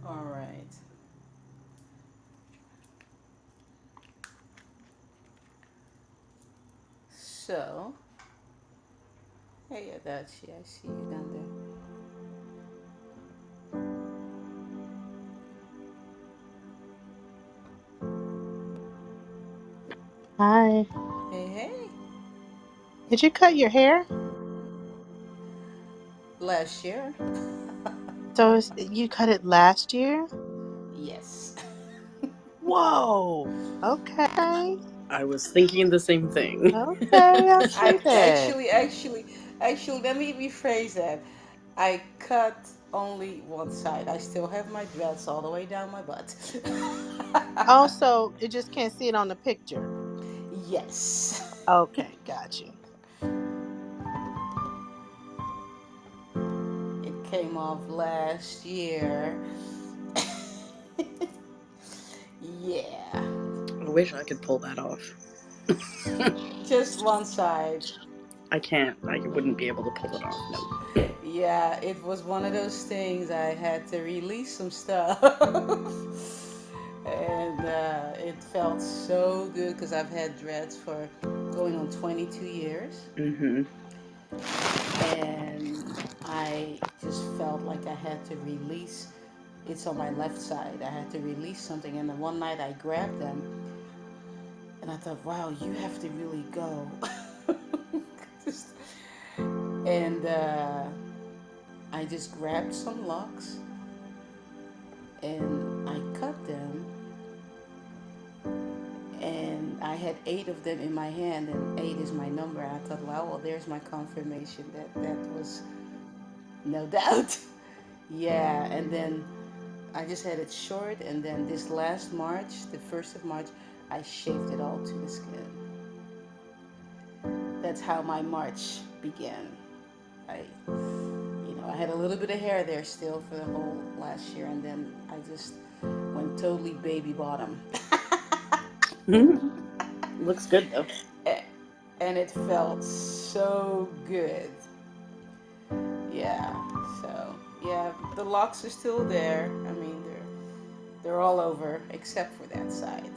All right. So, hey, Adachi, I see you down Hi. there. Hey, hey. Did you cut your hair? Last year? You cut it last year? Yes. Whoa. Okay. I was thinking the same thing. Okay, I I see that. actually, let me rephrase that. I cut only one side. I still have my dreads all the way down my butt. Also, you just can't see it on the picture. Yes. Okay, got you. It came off last year. Yeah. I wish I could pull that off. Just one side. I can't. I wouldn't be able to pull it off. No. Yeah, it was one of those things I had to release some stuff. And it felt so good because I've had dreads for going on 22 years. Mm-hmm. And I just felt like I had to release. It's on my left side. I had to release something. And then one night I grabbed them and I thought, wow, you have to really go. Just- and I just grabbed some locks and I cut them, and I had eight of them in my hand, and eight is my number. And I thought, wow, well, there's my confirmation that that was no doubt. Yeah, and then I just had it short, and then this last March, the 1st of March, I shaved it all to the skin. That's how my March began. I had a little bit of hair there still for the whole last year, and then I just went totally baby bottom. Looks good though. And it felt so good. Yeah. So yeah, the locks are still there. I mean, they're all over except for that side.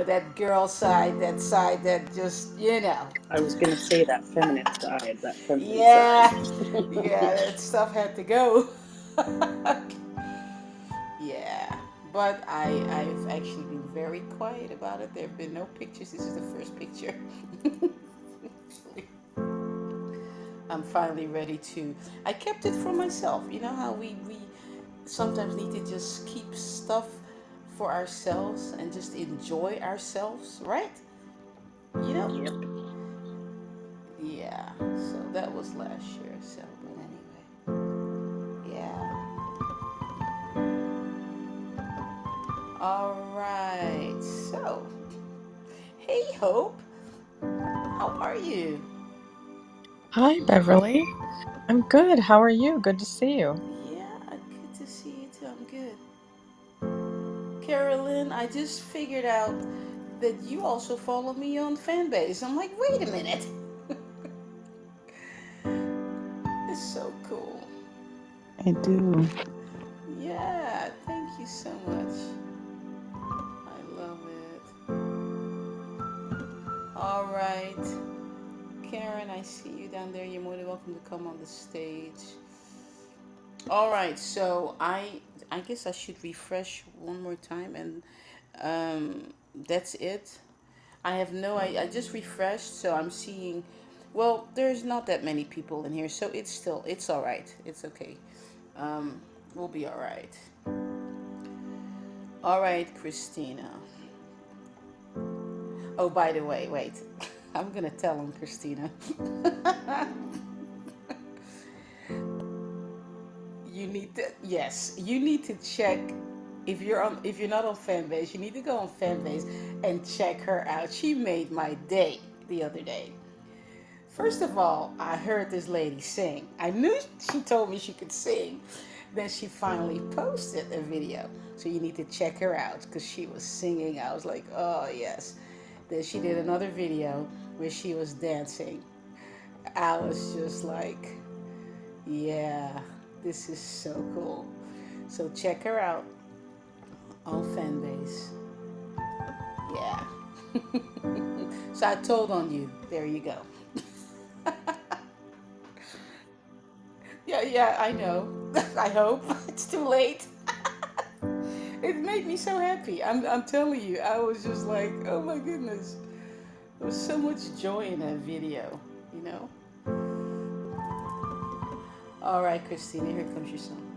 That girl side, that side that just. I was gonna say that feminine side, that feminine side. Yeah, yeah, that stuff had to go. Yeah, but I've actually been very quiet about it. There have been no pictures. This is the first picture. I'm finally ready to. I kept it for myself. You know how we sometimes need to just keep stuff for ourselves and just enjoy ourselves, right? You know? Yep. Yeah. So that was last year. So, but anyway, yeah. All right. So, hey, Hope, how are you? Hi, Beverly. I'm good. How are you? Good to see you. Yeah, good to see you too. I'm good. Carolyn, I just figured out that you also follow me on Fanbase. I'm like, wait a minute. It's so cool. I do. Yeah, thank you so much. I love it. All right. Karen, I see you down there. You're more than welcome to come on the stage. All right, so I guess I should refresh one more time, and that's it. I just refreshed, so I'm seeing. Well, there's not that many people in here, so it's all right. It's okay. Um, we'll be all right. All right, Christina. Oh, by the way, wait. I'm gonna tell him, Christina. You need to yes, you need to check if you're not on Fanbase, you need to go on Fanbase and check her out. She made my day the other day. First of all, I heard this lady sing. I knew she told me she could sing. Then she finally posted a video. So you need to check her out because she was singing. I was like, oh yes. Then she did another video where she was dancing. I was just like, yeah, this is so cool. So check her out on Fanbase. Yeah. So I told on you. There you go. Yeah, yeah, I know. I hope it's too late. It made me so happy. I'm telling you, I was just like, oh my goodness. There was so much joy in that video, you know? All right, Christina, here comes your song.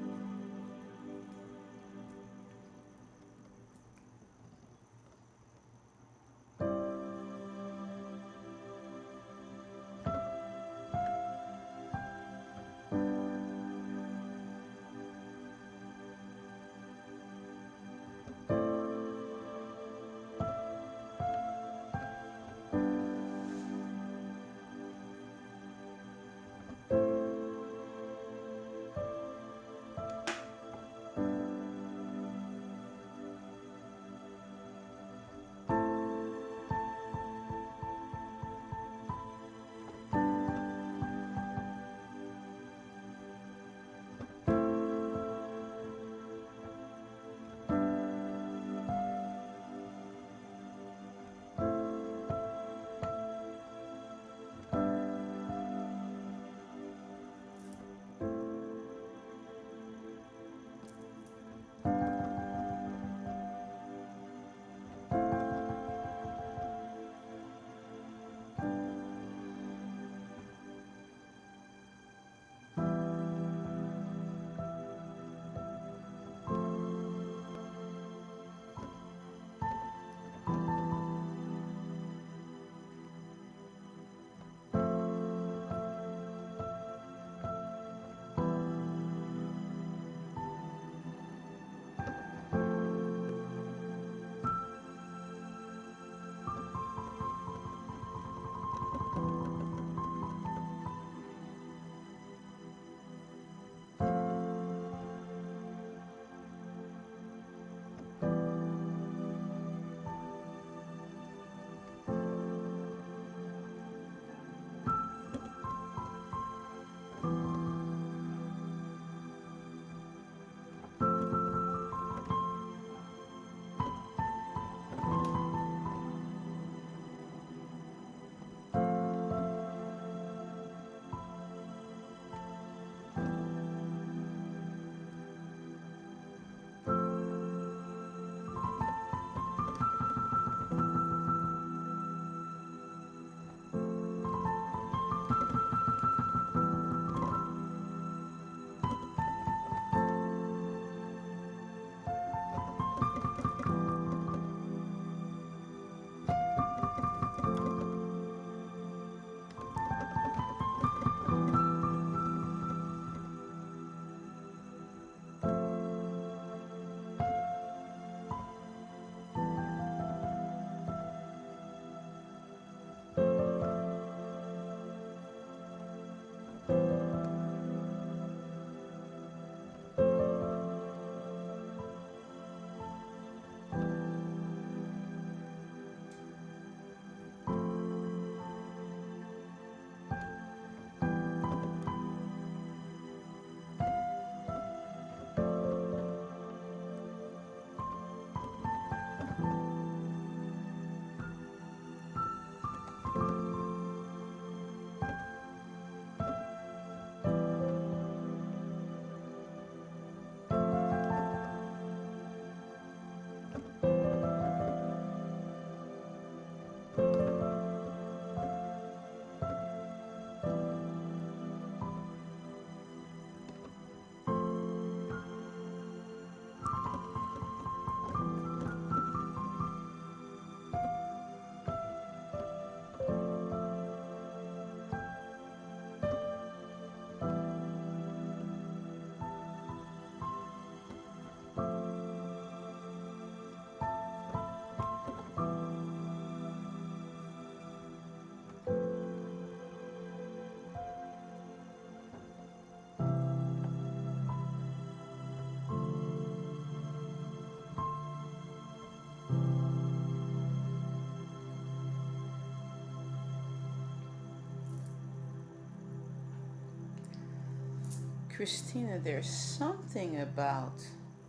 Christina, there's something about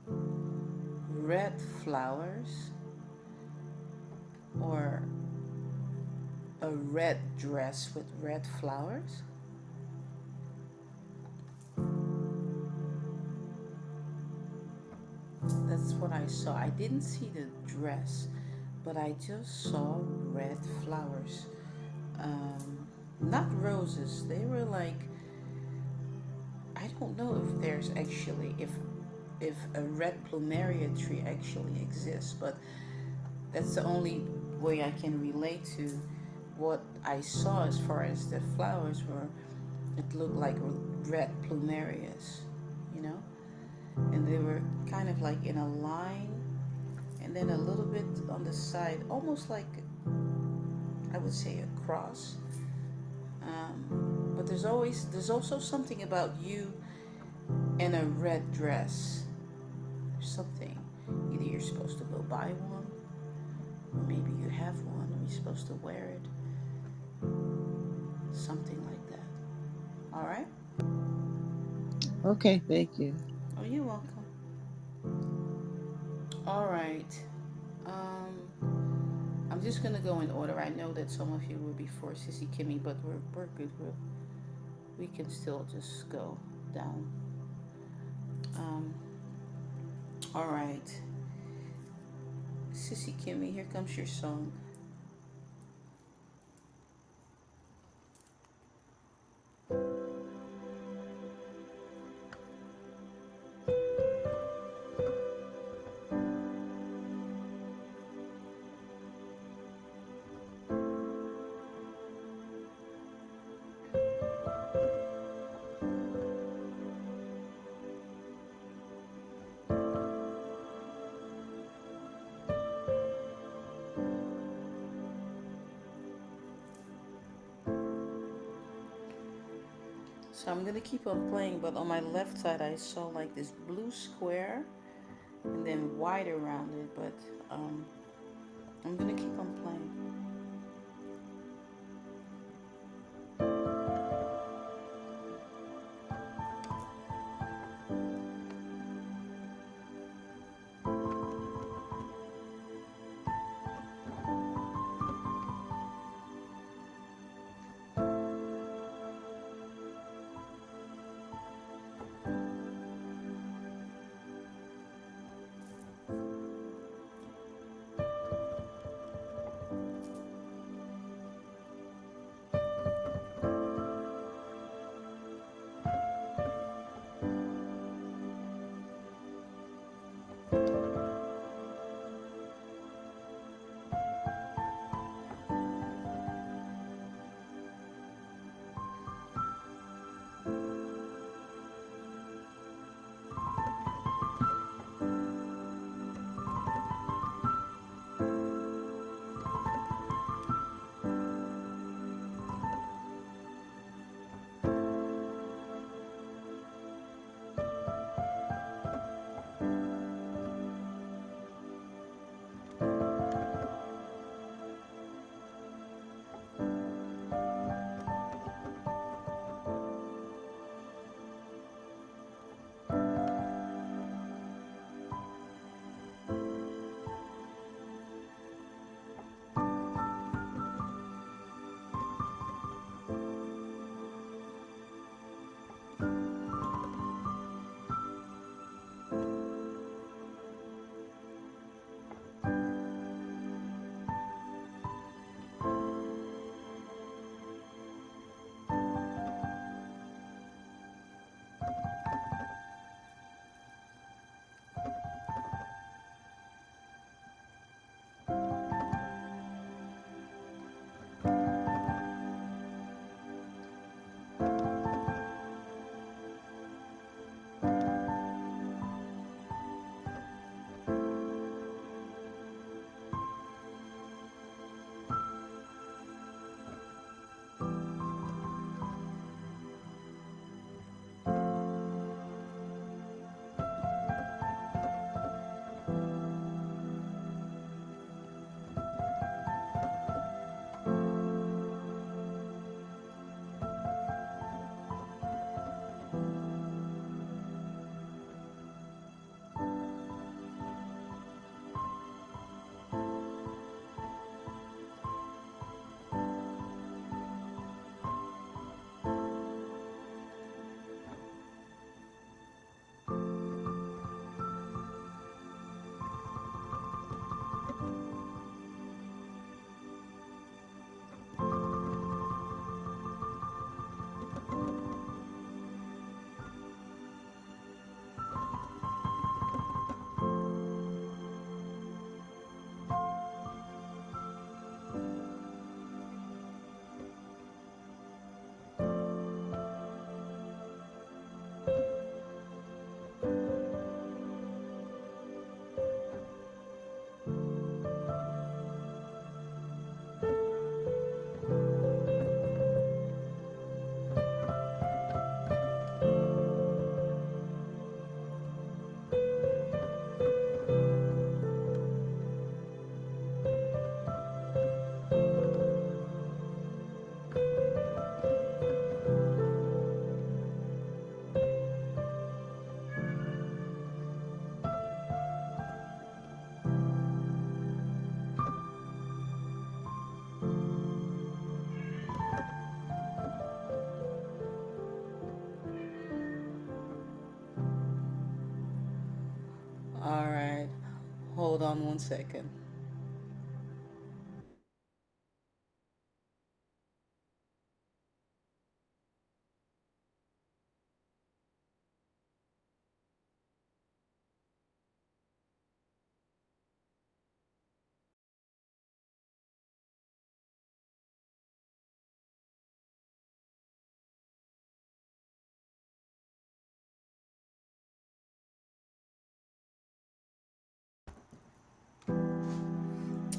red flowers or a red dress with red flowers? That's what I saw. I didn't see the dress, but I just saw red flowers. Not roses. They were like, I don't know if there's actually if a red plumeria tree actually exists, but that's the only way I can relate to what I saw as far as the flowers were. It looked like red plumerias, you know, and they were kind of like in a line, and then a little bit on the side, almost like I would say a cross. But there's also something about you in a red dress. There's something. Either you're supposed to go buy one, or maybe you have one and you're supposed to wear it. Something like that. All right? Okay, thank you. Oh, you're welcome. All right. I'm just gonna go in order. I know that some of you were before Sissy Kimmy, but we're good. We can still just go down. Um, all right, Sissy Kimmy, here comes your song. So I'm gonna keep on playing, but on my left side I saw like this blue square and then white around it, but I'm gonna keep on playing. All right. Hold on 1 second.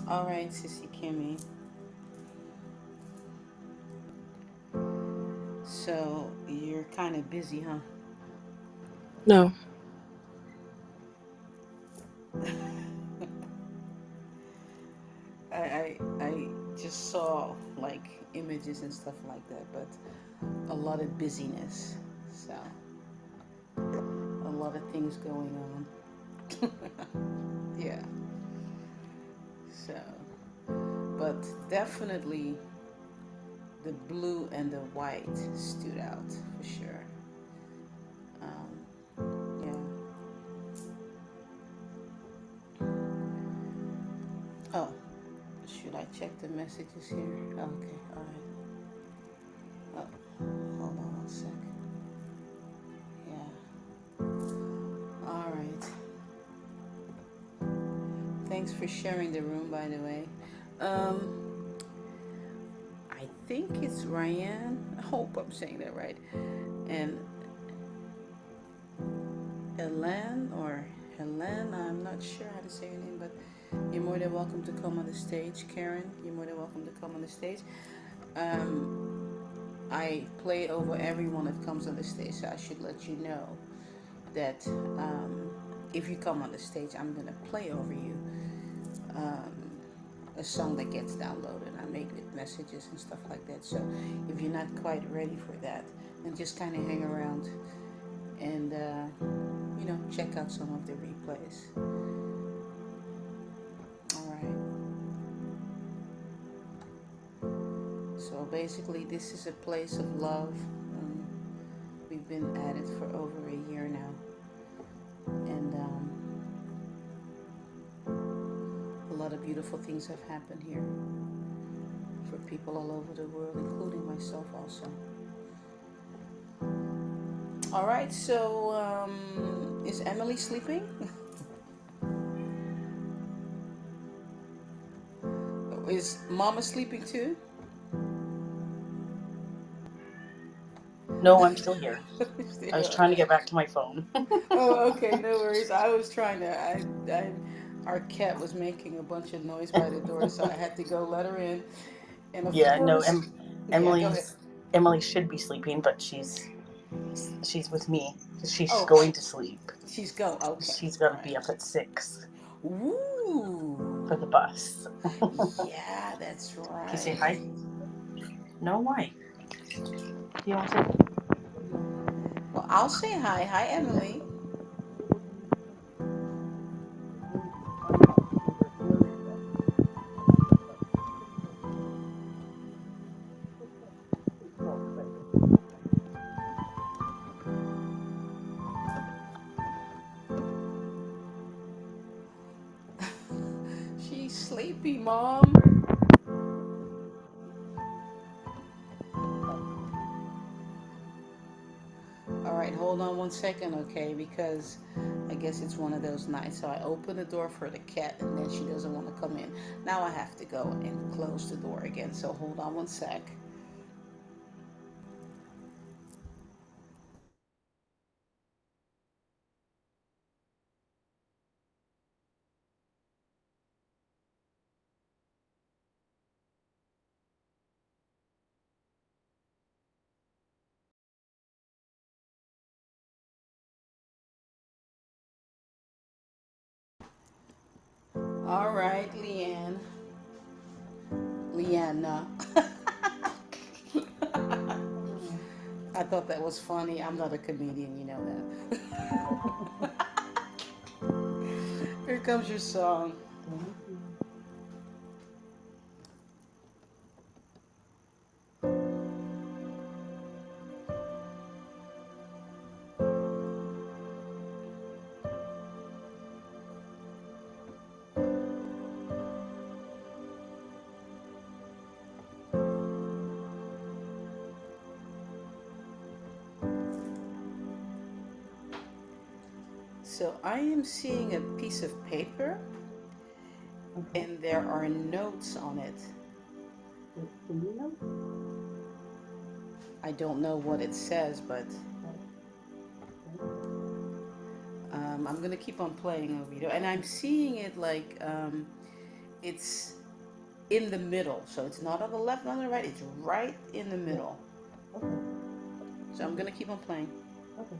All right, Sissy Kimmy. So you're kind of busy, huh? No. I just saw like images and stuff like that, but a lot of busyness. So a lot of things going on. Yeah. So, but definitely the blue and the white stood out for sure. Yeah. Oh, should I check the messages here? Okay, all right. Oh, hold on 1 second. Yeah. All right. Thanks for sharing the room, by the way. Um, I think it's Ryan. I hope I'm saying that right. And Helen or Helen, I'm not sure how to say your name, but you're more than welcome to come on the stage. Karen, you're more than welcome to come on the stage. Um, I play over everyone that comes on the stage, so I should let you know that if you come on the stage, I'm gonna play over you um, a song that gets downloaded. I make it messages and stuff like that. So if you're not quite ready for that, then just kind of hang around and check out some of the replays. All right. So basically, this is a place of love. We've been at it for over a year now, and a lot of beautiful things have happened here for people all over the world, including myself also. All right. So is Emily sleeping? Is Mama sleeping too? No, I'm still here. I was trying to get back to my phone. Oh, okay, no worries. I was trying to. Our cat was making a bunch of noise by the door, so I had to go let her in. And of Yeah, no, course, yeah, go ahead. Emily should be sleeping, but she's with me. She's Oh, going to sleep. she's go. Okay, She's all got to right. be up at 6 for the Ooh, bus. yeah, that's Can you say right. hi? No, why? You want to say Well, I'll say hi. Hi, Emily. She's sleepy, Mom. All right, hold on 1 second, okay? Because I guess it's one of those nights. So I open the door for the cat, and then she doesn't want to come in. Now I have to go and close the door again. So hold on 1 sec. All right, Leanne. Leanna. I thought that was funny. I'm not a comedian, you know that. Here comes your song. So I am seeing a piece of paper Okay. and there are notes on it. Can you know? I don't know what it says, but I'm gonna keep on playing, Oviedo. And I'm seeing it like it's in the middle. So it's not on the left, not on the right. It's right in the middle. Okay. So I'm gonna keep on playing. Okay.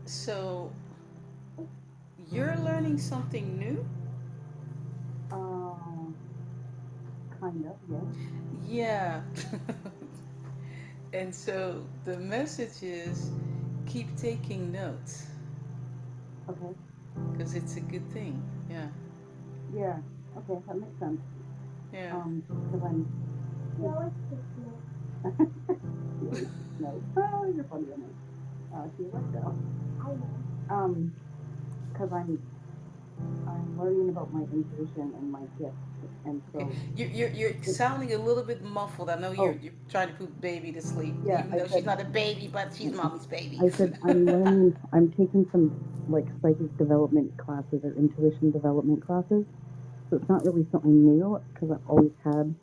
So you're learning something new? Uh, kind of, yes. Yeah. And so the message is keep taking notes Okay. because it's a good thing. Yeah. Yeah. Okay, that makes sense. Yeah. Because I'm. She always takes notes. Oh, you're funny, Emily. She's a girl. I know. Because I'm learning about my intuition and my gifts, and Okay. so You're it, sounding a little bit muffled. I know oh you're trying to put baby to sleep, yeah, even I though she's said not a baby, but she's mommy's baby. I said I'm learning. I'm taking some like psychic development classes or intuition development classes. So it's not really something new because I've always had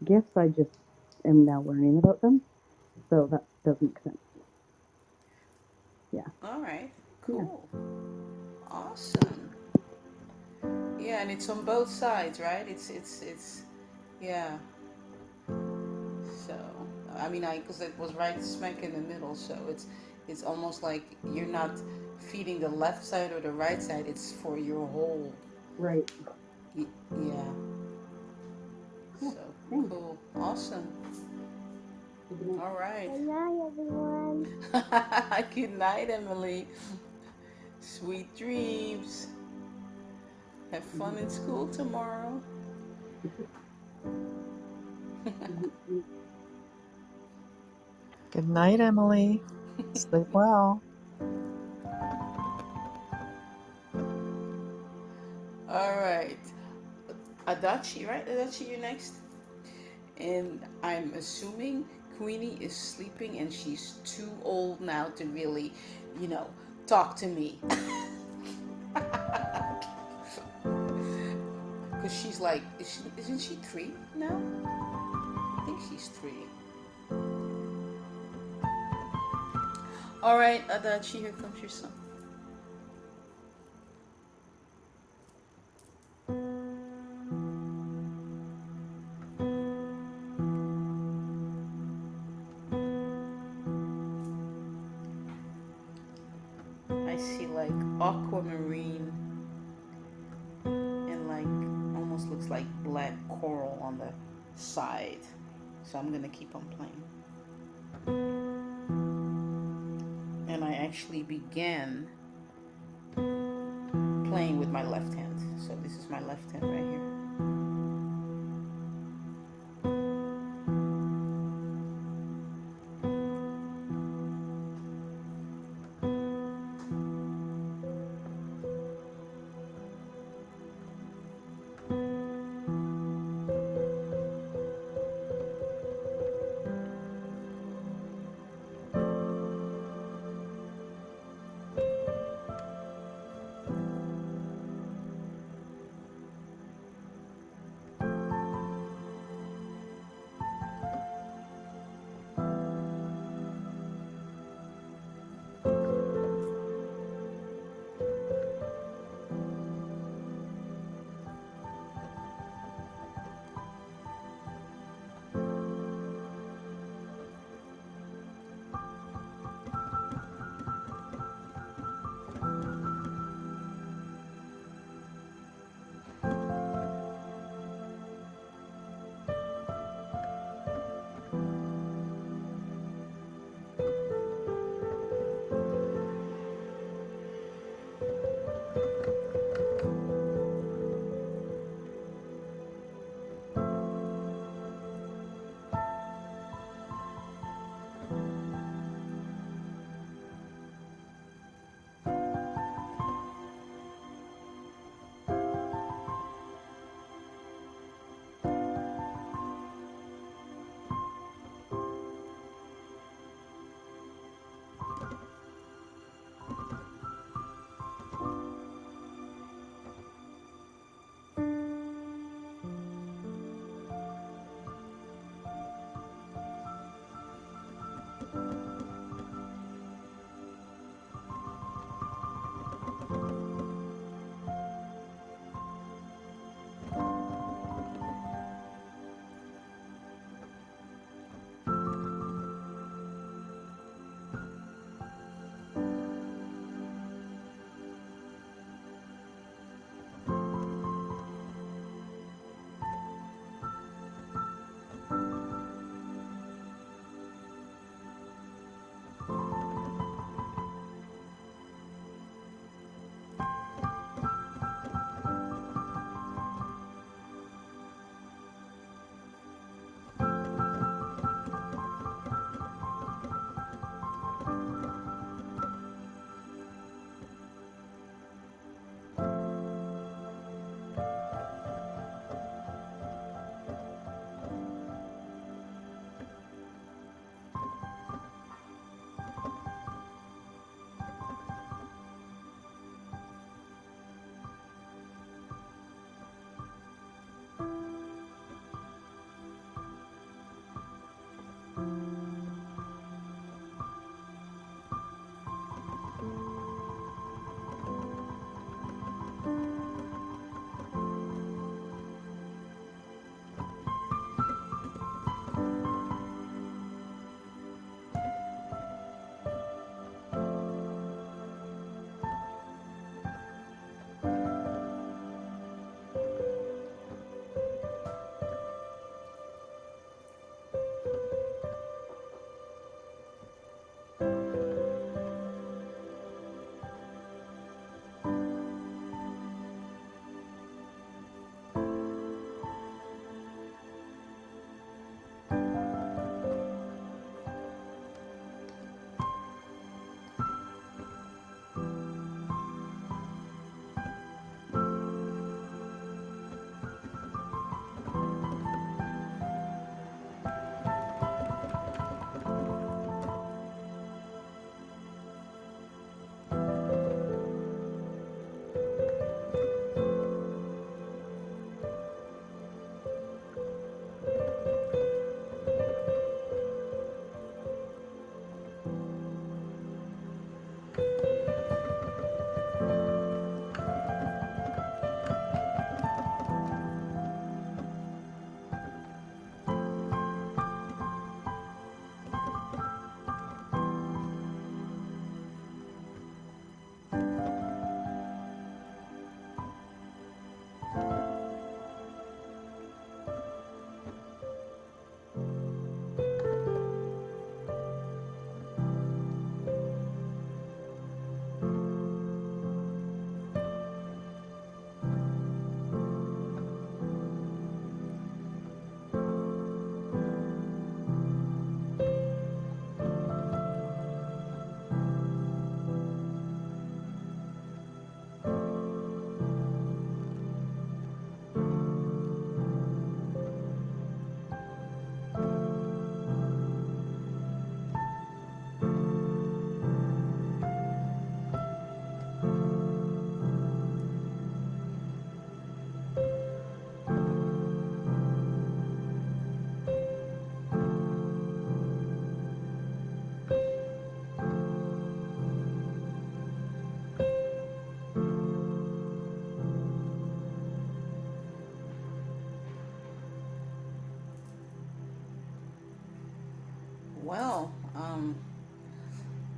gifts. I just am now learning about them. So that does make sense. Yeah. All right. Yeah. Cool. Awesome. Yeah, and it's on both sides, right? It's yeah. So I mean, I because it was right smack in the middle, so it's almost like you're not feeding the left side or the right side. It's for your whole. Right. Yeah. Cool. So Thanks. cool. Awesome. Good night. All right. Good night, everyone. Good night, Emily. Sweet dreams. Have fun in school tomorrow. Good night, Emily. Sleep well. All right. Adachi, right? Adachi, you're next. And I'm assuming Queenie is sleeping and she's too old now to really, you know, talk to me. Because she's like, isn't she 3 now? I think she's 3. All right, Adachi, here comes your son. I see like aquamarine and like almost looks like black coral on the side. So I'm gonna keep on playing. And I actually began playing with my left hand. So this is my left hand right here.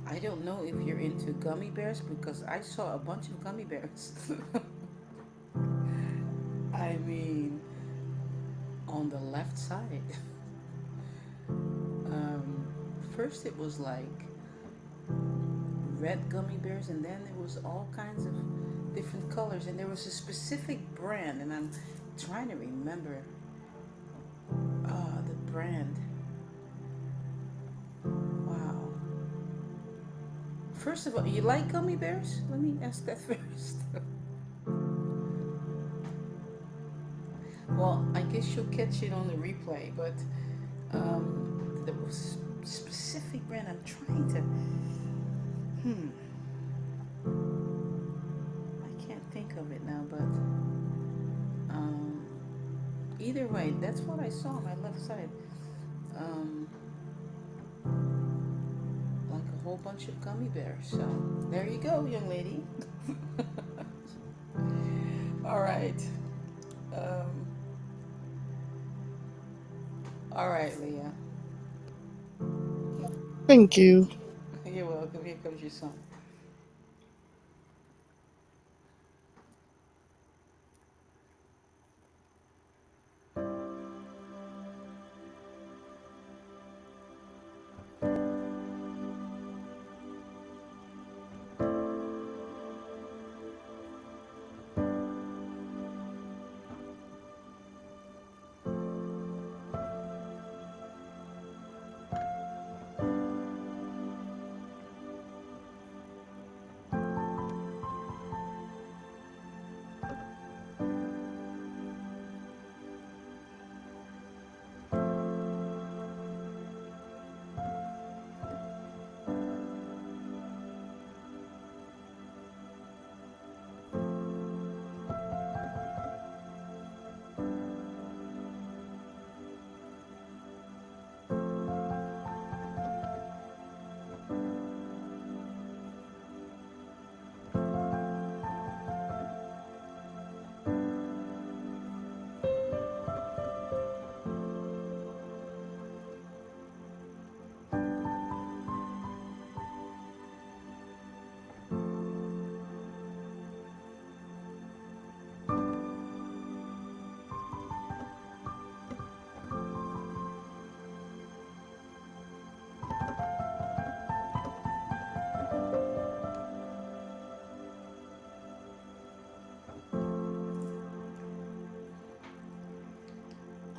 I don't know if you're into gummy bears because I saw a bunch of gummy bears. I mean, on the left side. Um, First it was like red gummy bears, and then there was all kinds of different colors, and there was a specific brand, and I'm trying to remember the brand. Wow. First of all, you like gummy bears? Let me ask that first. Well, I guess you'll catch it on the replay, but there was a specific brand. I'm trying to. Hmm. I can't think of it now, but um, either way, that's what I saw on my left side. Um, like a whole bunch of gummy bears. So there you go, young lady. All right. Um, all right, Leah. Thank you. You're welcome. Here comes your son.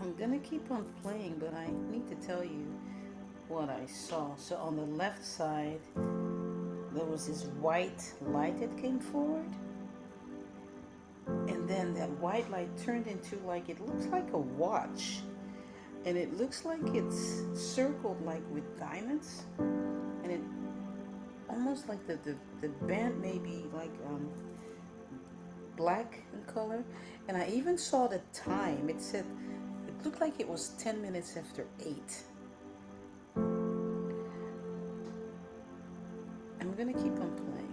I'm gonna keep on playing, but I need to tell you what I saw. So on the left side, there was this white light that came forward, and then that white light turned into like it looks like a watch, and it looks like it's circled like with diamonds, and it almost like the band may be like black in color, and I even saw the time. It said it looked like it was 10 minutes after 8. I'm gonna keep on playing.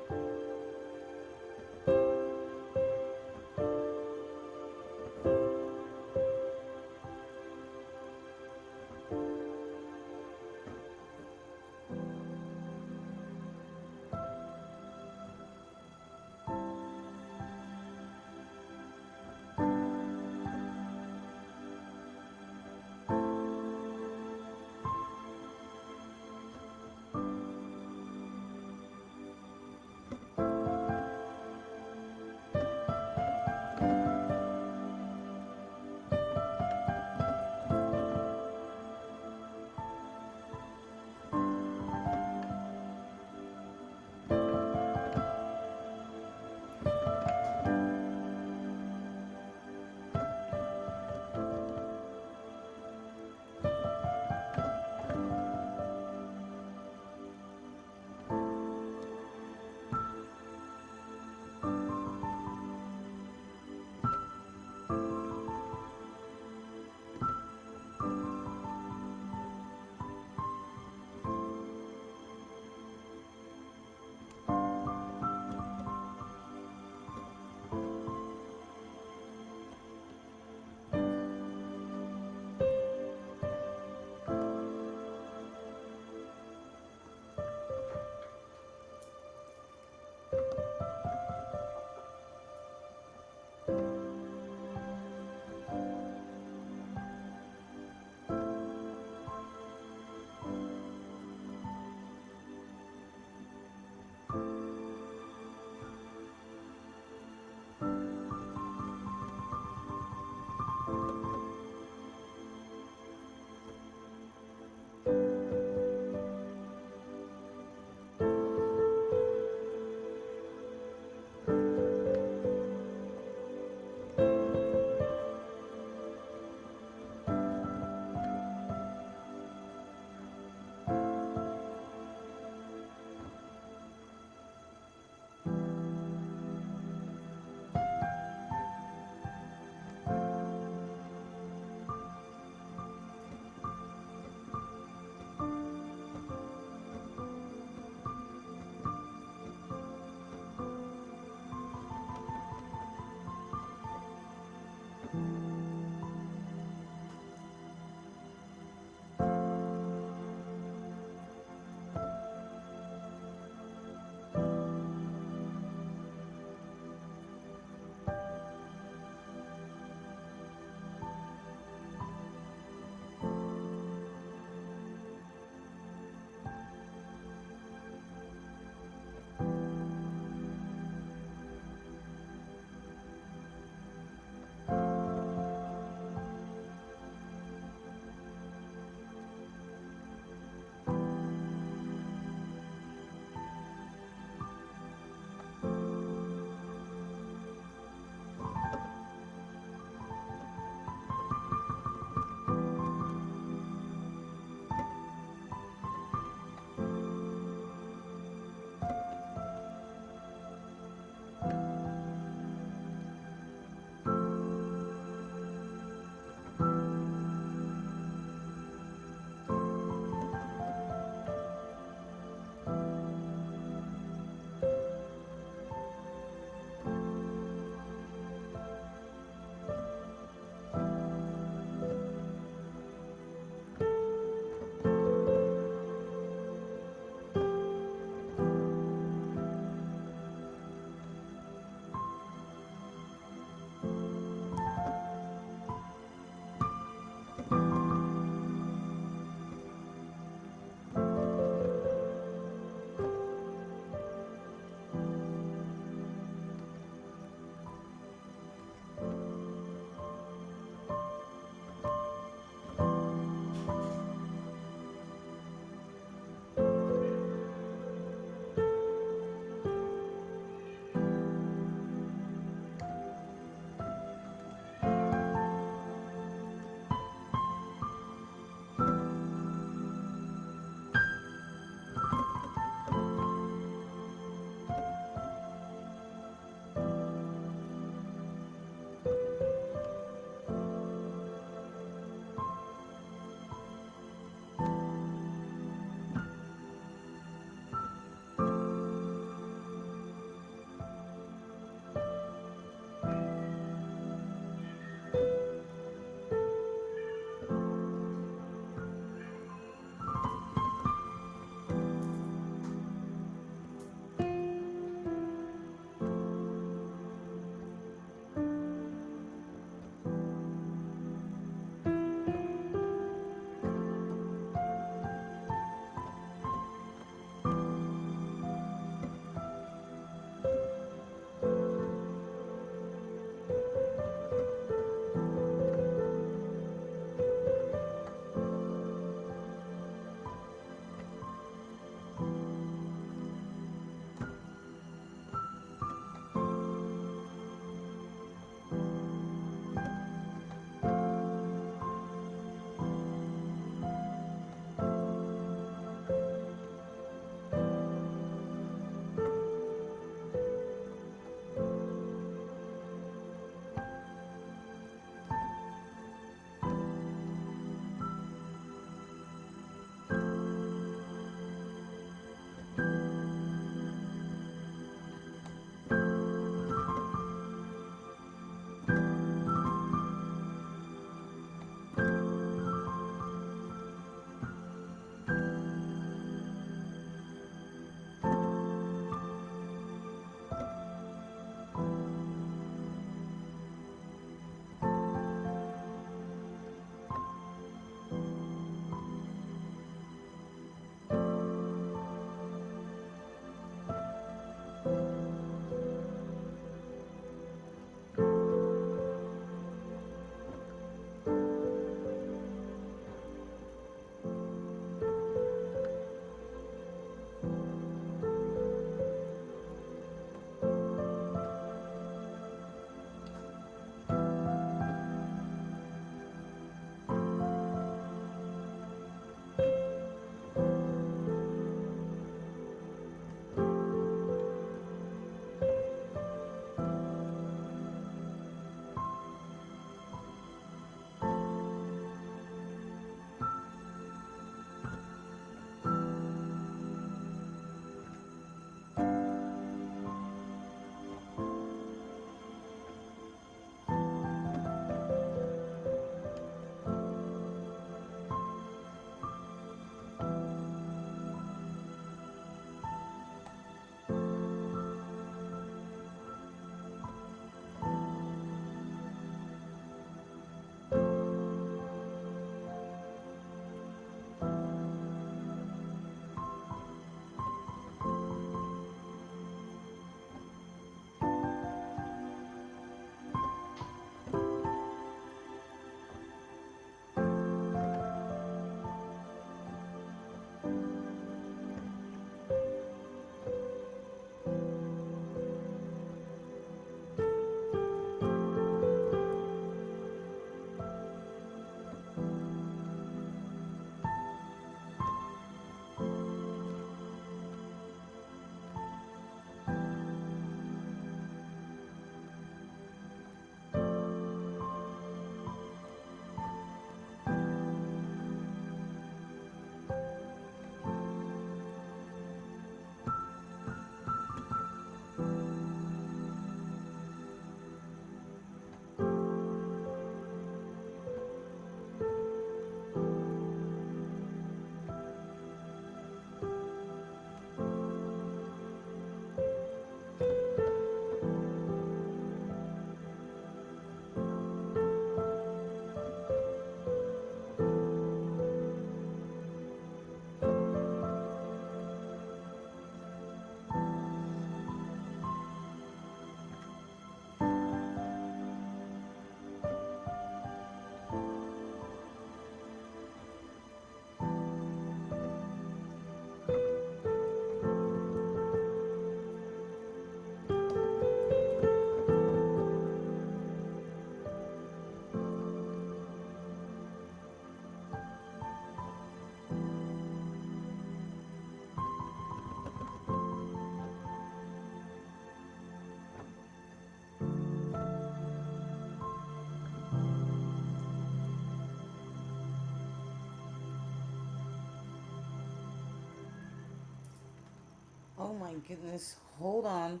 Oh my goodness. Hold on.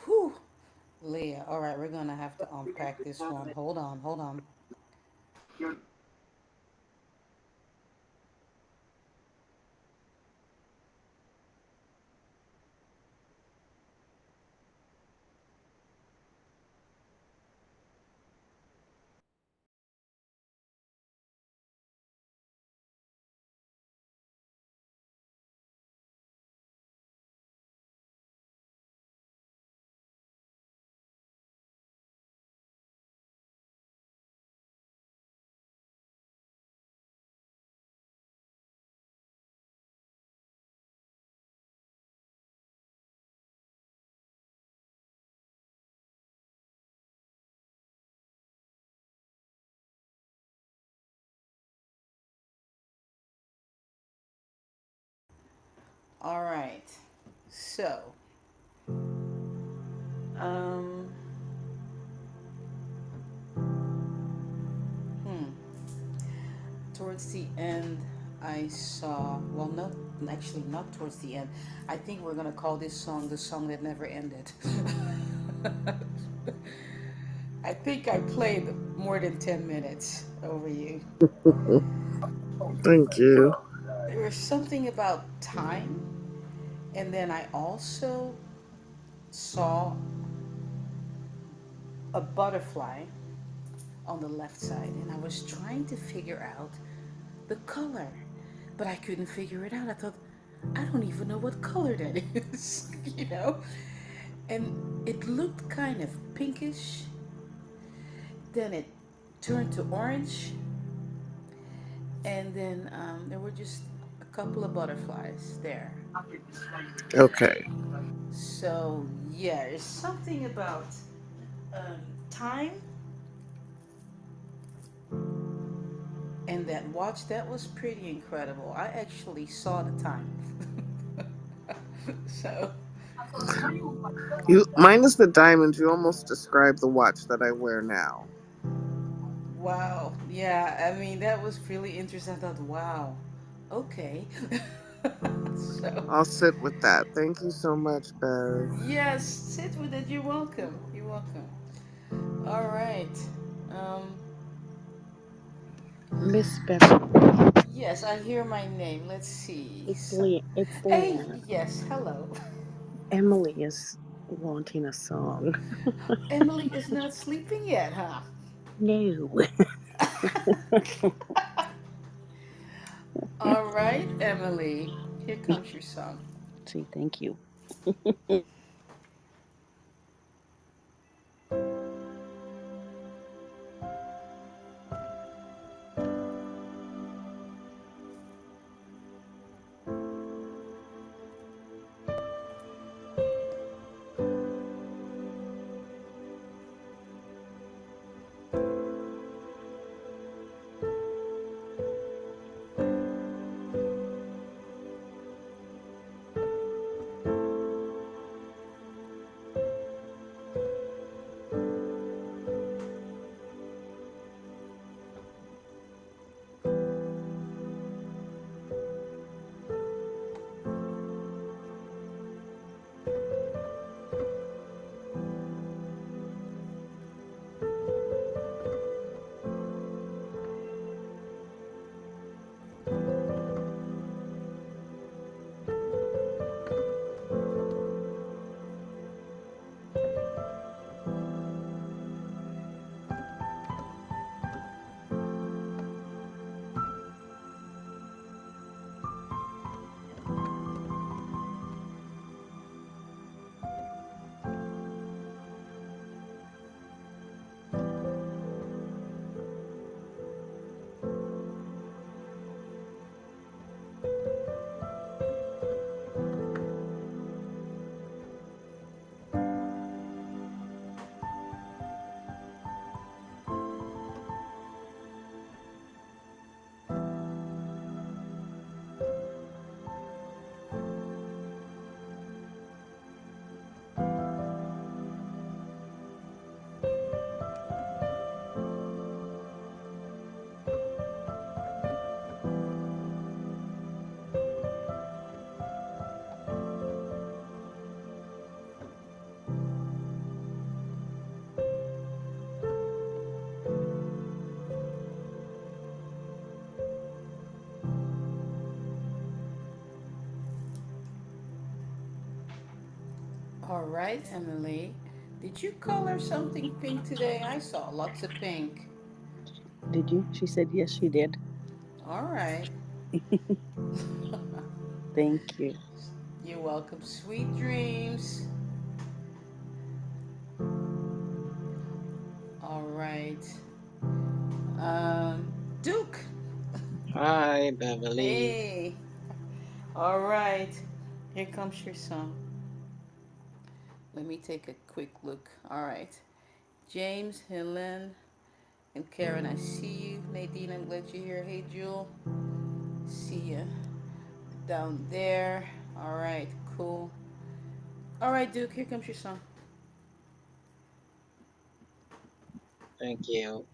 Whew. Leah. All right, we're gonna have to unpack this one. Hold on, hold on. All right. So, um, hmm. Towards the end, I saw. Well, not actually not towards the end. I think we're gonna call this song the song that never ended. I think I played more than 10 minutes over you. Thank you. There was something about time, and then I also saw a butterfly on the left side, and I was trying to figure out the color, but I couldn't figure it out. I thought, I don't even know what color that is, you know? And it looked kind of pinkish, then it turned to orange, and then there were just a couple of butterflies there. Okay. So, yeah, there's something about um, time and that watch that was pretty incredible. I actually saw the time. So, You minus the diamonds, you almost described the watch that I wear now. wow. Yeah, I mean, that was really interesting. I thought, wow, okay. So, I'll sit with that. Thank you so much, Bev. yes, sit with it. You're welcome. You're welcome. All right. Um, Miss Beverly. yes, I hear my name. Let's see. It's So, Lee. It's hey, Leanne. yes, hello. Emily is wanting a song. Emily is not sleeping yet, huh? No. All right, Emily. Here comes your song. See, thank you. All right, Emily. Did you color something pink today? I saw lots of pink. Did you? She said yes, she did. All right. Thank you. You're welcome. Sweet dreams. All right. Duke. Hi, Beverly. Hey. All right. Here comes your song. Let me take a quick look. All right. James, Helen, and Karen, I see you. Nadine, I'm glad you're here. Hey, Jewel. See ya down there. All right. Cool. All right, Duke. Here comes your song. Thank you.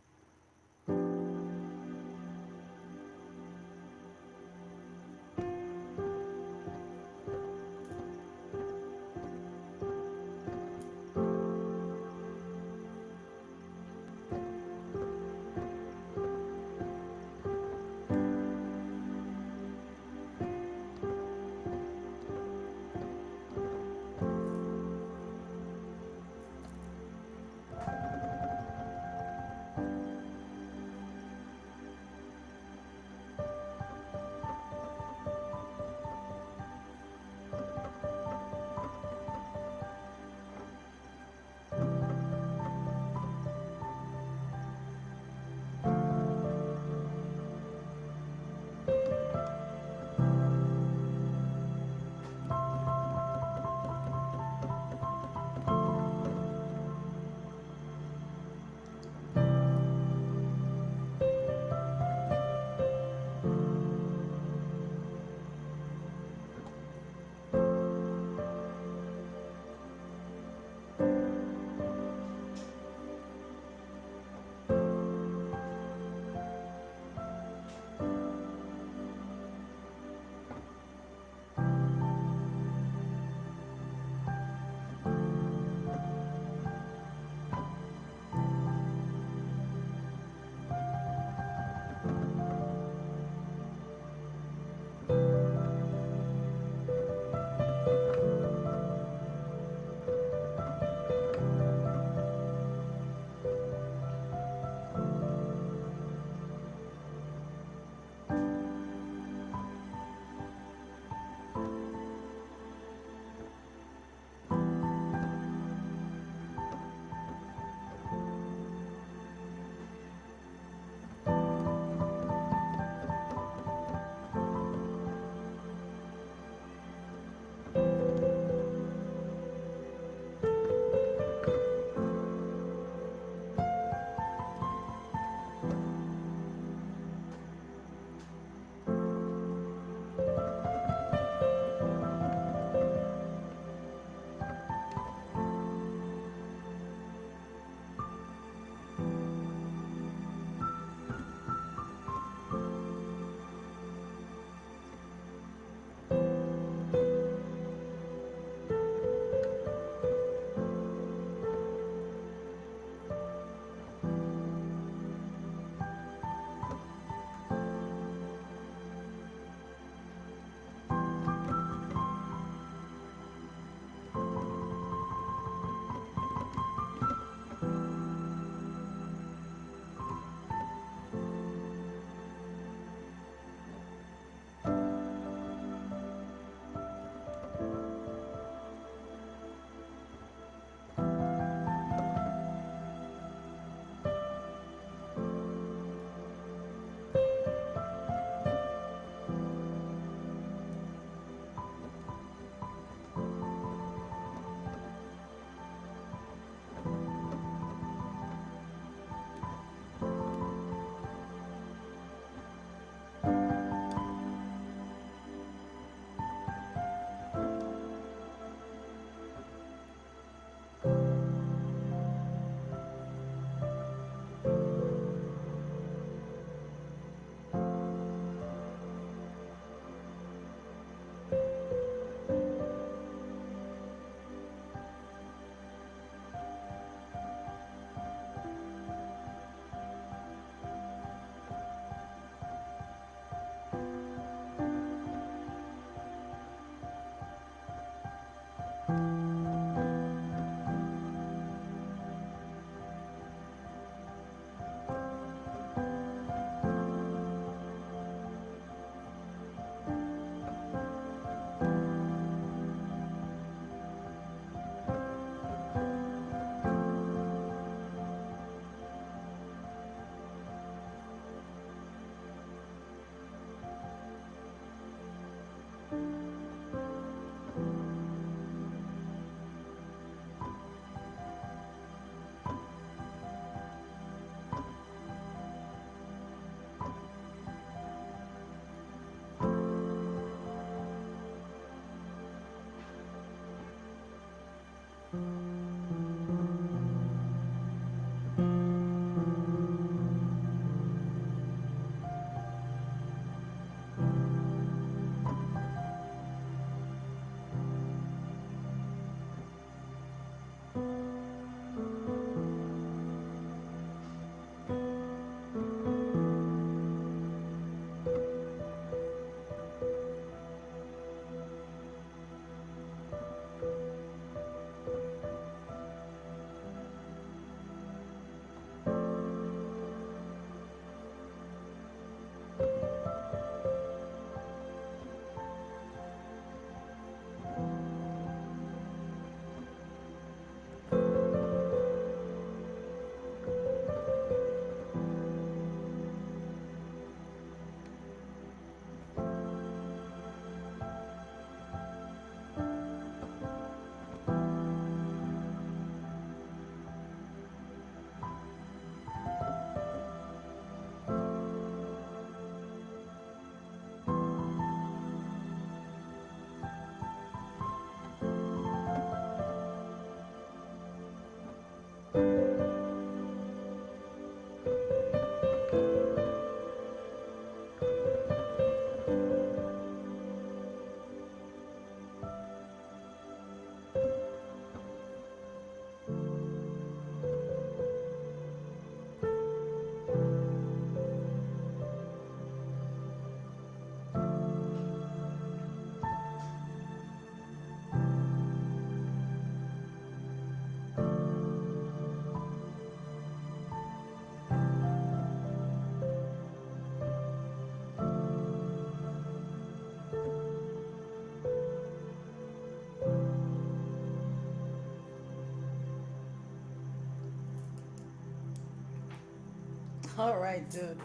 All right, dude.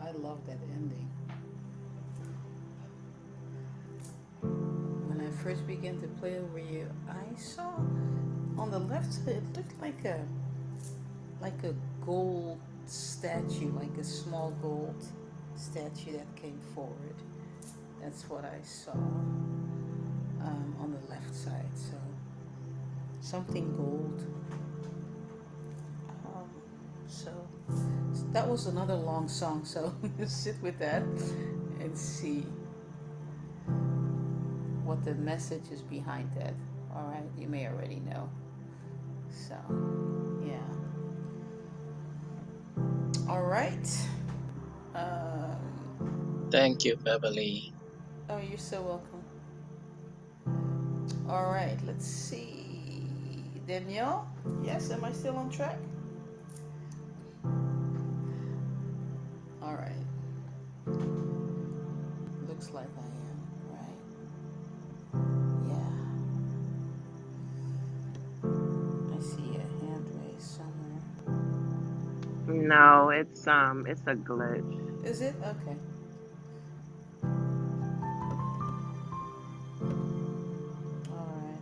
I love that ending. When I first began to play over you, I saw on the left side it looked like a gold statue, like a small gold statue that came forward. That's what I saw on the left side. So something gold. Um, so that was another long song. So sit with that and see what the message is behind that. All right, you may already know. So yeah. All right. Thank you, Beverly. Oh, you're so welcome. All right, let's see. Danielle? Yes, am I still on track? All right. Looks like I am, right? Yeah. I see a hand raised somewhere. No, it's a glitch. Is it? Okay. All right.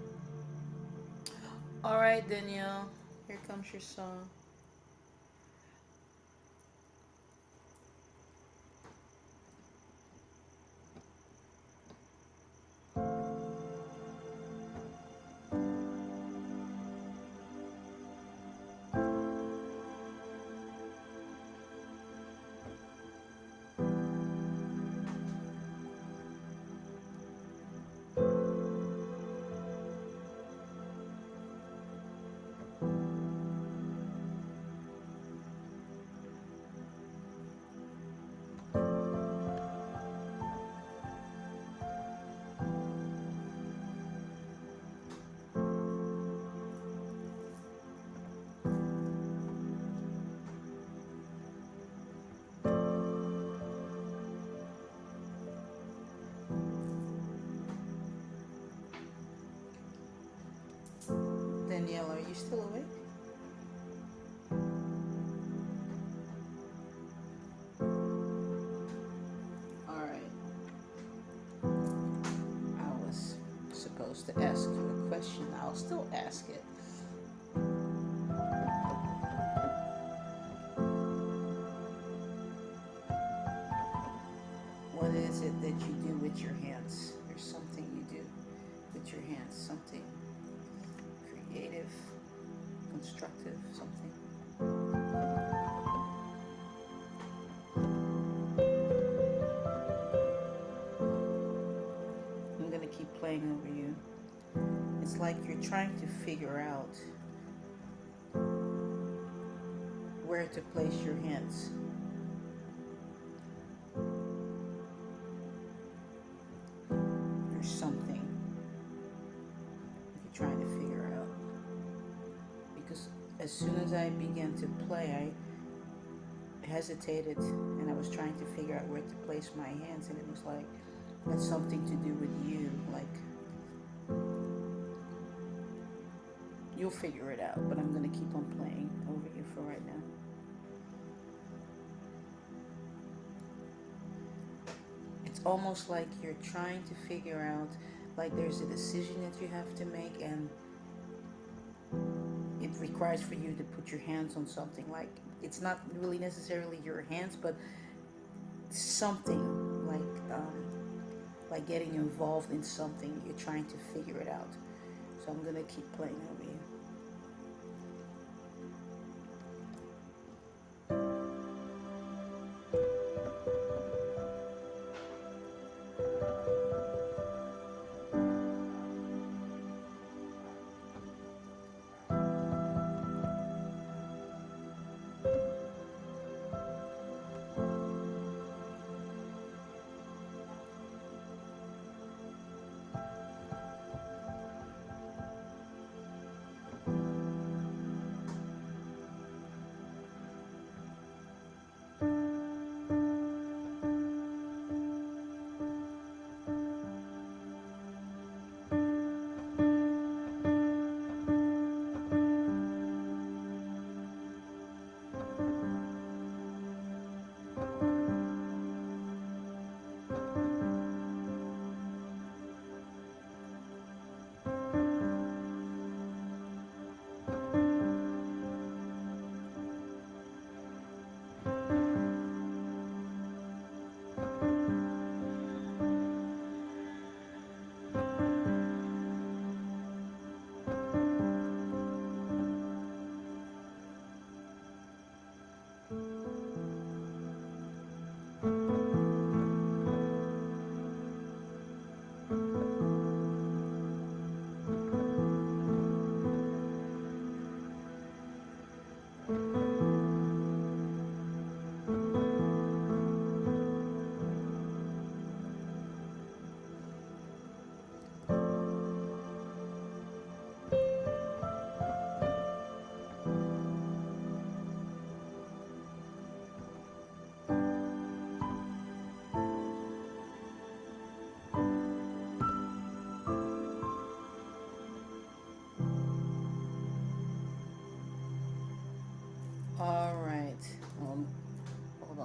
All right, Danielle. Here comes your song. Danielle, are you still awake? All right. I was supposed to ask you a question. I'll still ask it. What is it that you do with your hands? There's something you do with your hands, something creative, constructive, something. I'm gonna keep playing over you. It's like you're trying to figure out where to place your hands. There's something you're trying to figure out. Because as soon as I began to play, I hesitated and I was trying to figure out where to place my hands, and it was like, that's something to do with you. Like, you'll figure it out, but I'm gonna keep on playing over you for right now. It's almost like you're trying to figure out, like there's a decision that you have to make, and it requires for you to put your hands on something. Like, it's not really necessarily your hands, but something like getting involved in something. You're trying to figure it out. So I'm gonna keep playing over you.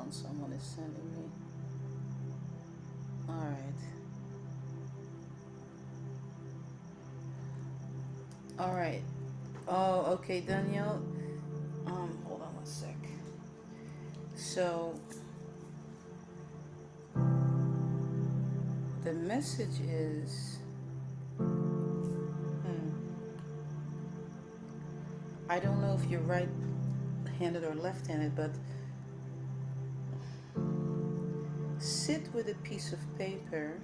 on. Someone is sending me. All right. All right. Oh, okay, Danielle. Hold on one sec. So the message is, I don't know if you're right-handed or left-handed, but sit with a piece of paper,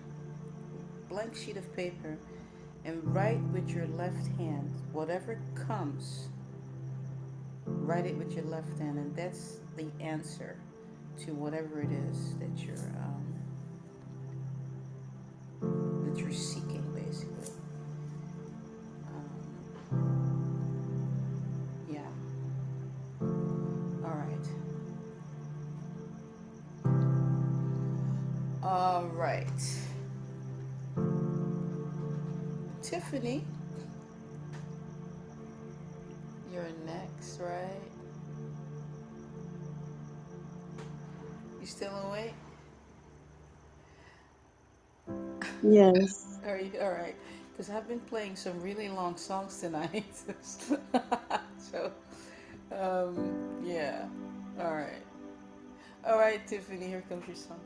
blank sheet of paper, and write with your left hand whatever comes. Write it with your left hand, and that's the answer to whatever it is that you're seeking, basically. Yeah. All right. All right. Tiffany, you're next, right? You still awake? Yes. Are you all right? Because I've been playing some really long songs tonight. So, yeah. All right. All right, Tiffany, here comes your song.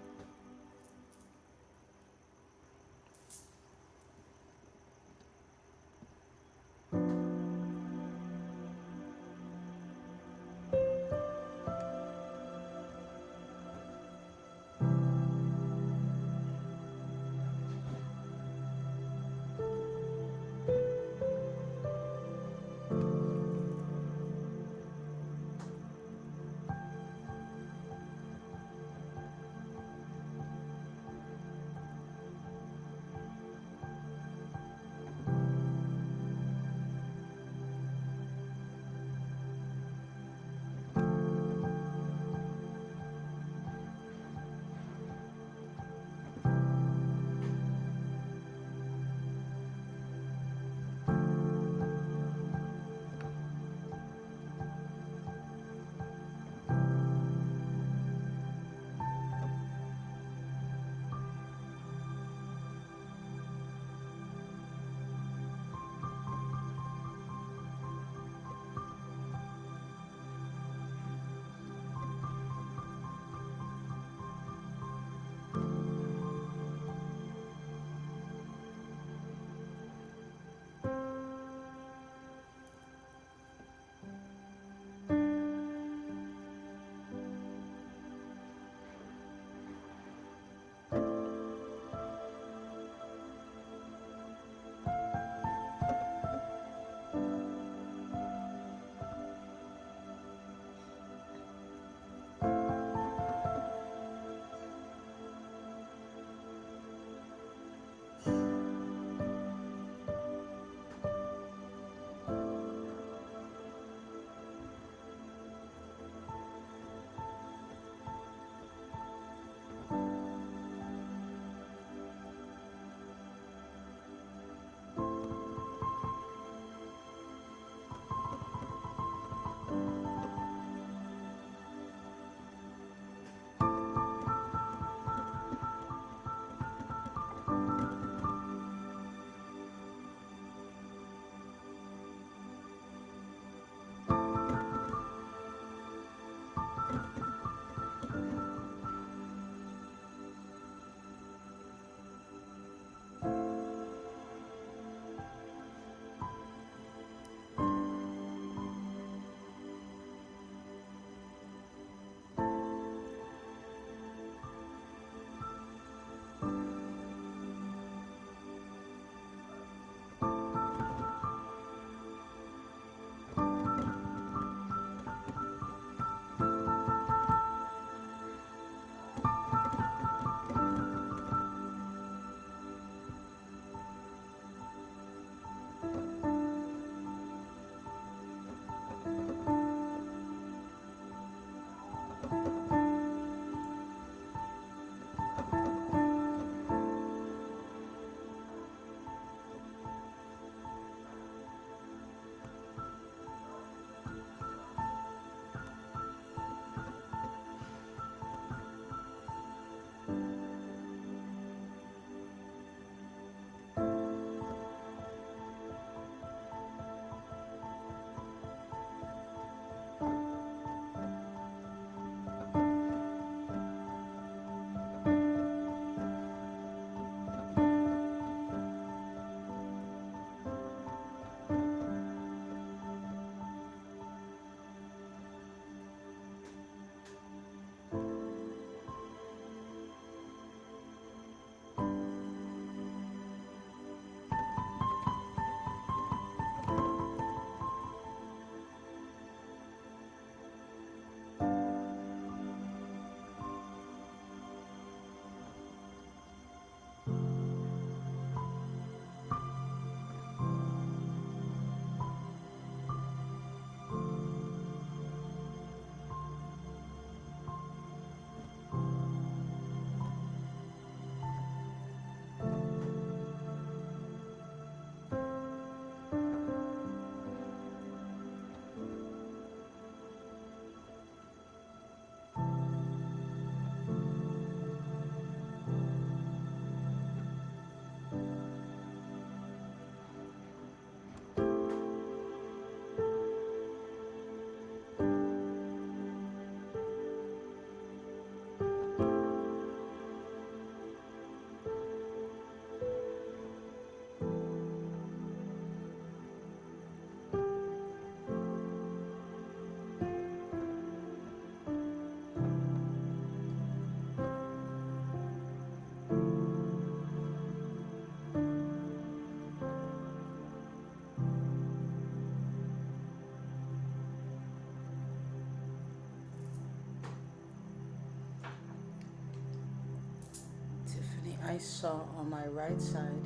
I saw on my right side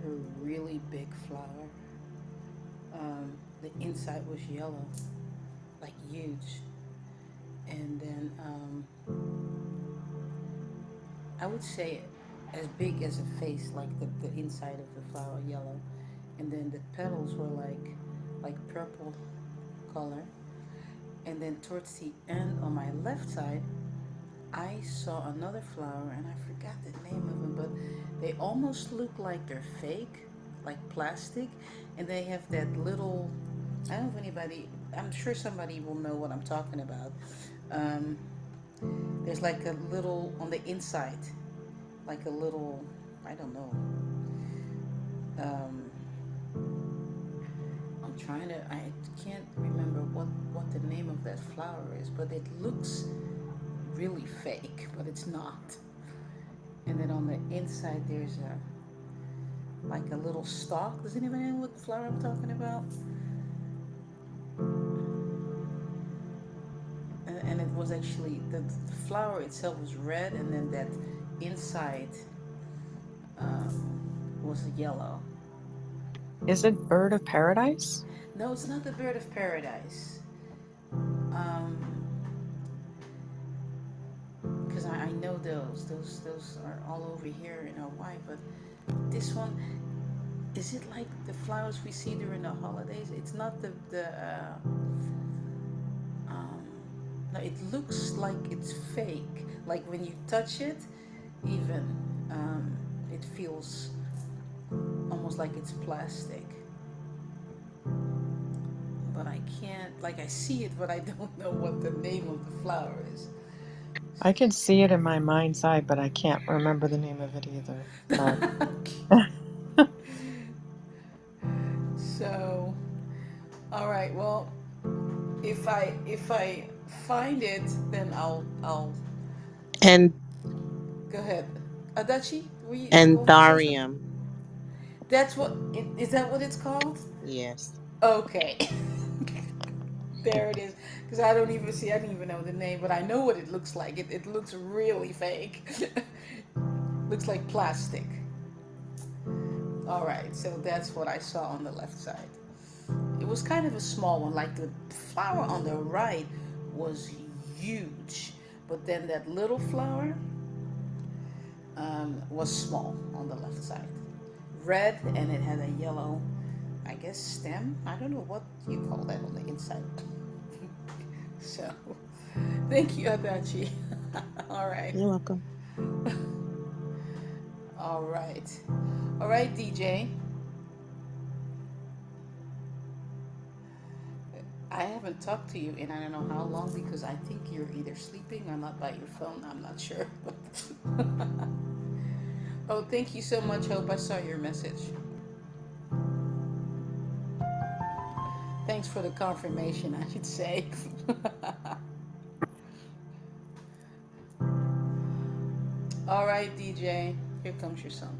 a really big flower. The inside was yellow, like huge. And then I would say as big as a face, like the inside of the flower yellow. And then the petals were like purple color. And then towards the end on my left side, I saw another flower and I forgot the name of them, but they almost look like they're fake, like plastic, and they have that little. I don't know if anybody. I'm sure somebody will know what I'm talking about. Um, there's like a little on the inside, like a little. I don't know. Um, I'm trying to. I can't remember what the name of that flower is, but it looks really fake, but it's not. And then on the inside there's a like a little stalk. Does anybody know what flower I'm talking about? And it was actually the flower itself was red, and then that inside was yellow. Is it bird of paradise? No, it's not the bird of paradise. Um, because I know those are all over here in Hawaii, but this one, is it like the flowers we see during the holidays? It's not the um, no, it looks like it's fake. Like when you touch it, even it feels almost like it's plastic. But I can't, like, I see it, but I don't know what the name of the flower is. I can see it in my mind's eye, but I can't remember the name of it either. But So, all right. Well, if I find it, then I'll And go ahead. Adachi, were you going to say something? Antharium. That's what is that what it's called? Yes. Okay. There it is. Because I don't even see, I don't even know the name, but I know what it looks like. It looks really fake. Looks like plastic. All right, so that's what I saw on the left side. It was kind of a small one, like the flower on the right was huge, but then that little flower was small on the left side. Red, and it had a yellow, I guess, stem. I don't know what you call that on the inside. So, thank you, Adachi. All right. You're welcome. All right. All right, DJ. I haven't talked to you in I don't know how long because I think you're either sleeping or not by your phone. I'm not sure. Oh, thank you so much, Hope. I saw your message. Thanks for the confirmation, I should say. All right, DJ. Here comes your song.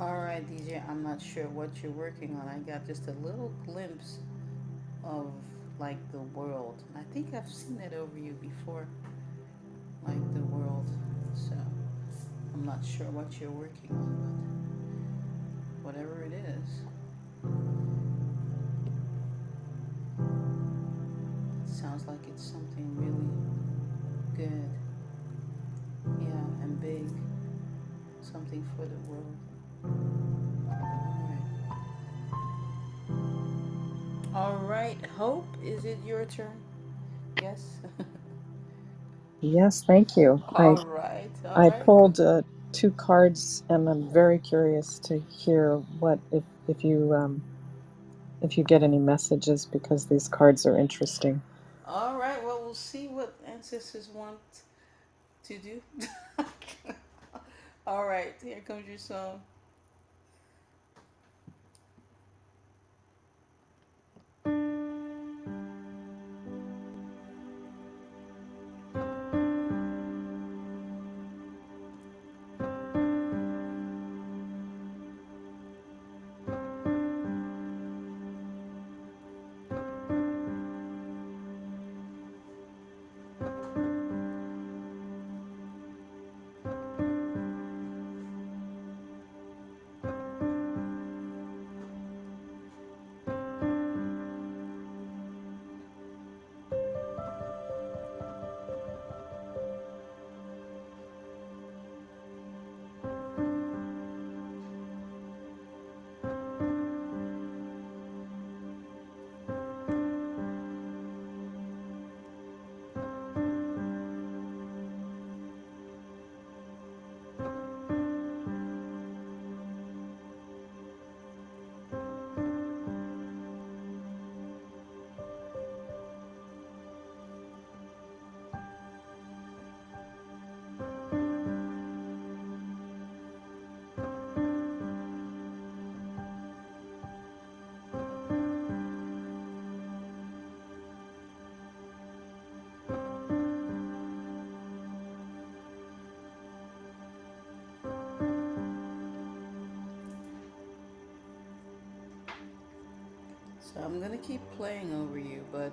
All right, DJ. I'm not sure what you're working on. I got just a little glimpse of like the world. I think I've seen that over you before, like the world. So I'm not sure what you're working on, but whatever it is, it sounds like it's something really good. Yeah, and big. Something for the world. All right. All right. Hope, is it your turn? Yes. Yes, thank you. All right. All I right. pulled two cards, and I'm very curious to hear what if you get any messages because these cards are interesting. All right. Well, we'll see what ancestors want to do. All right. Here comes your song. So I'm gonna keep playing over you, but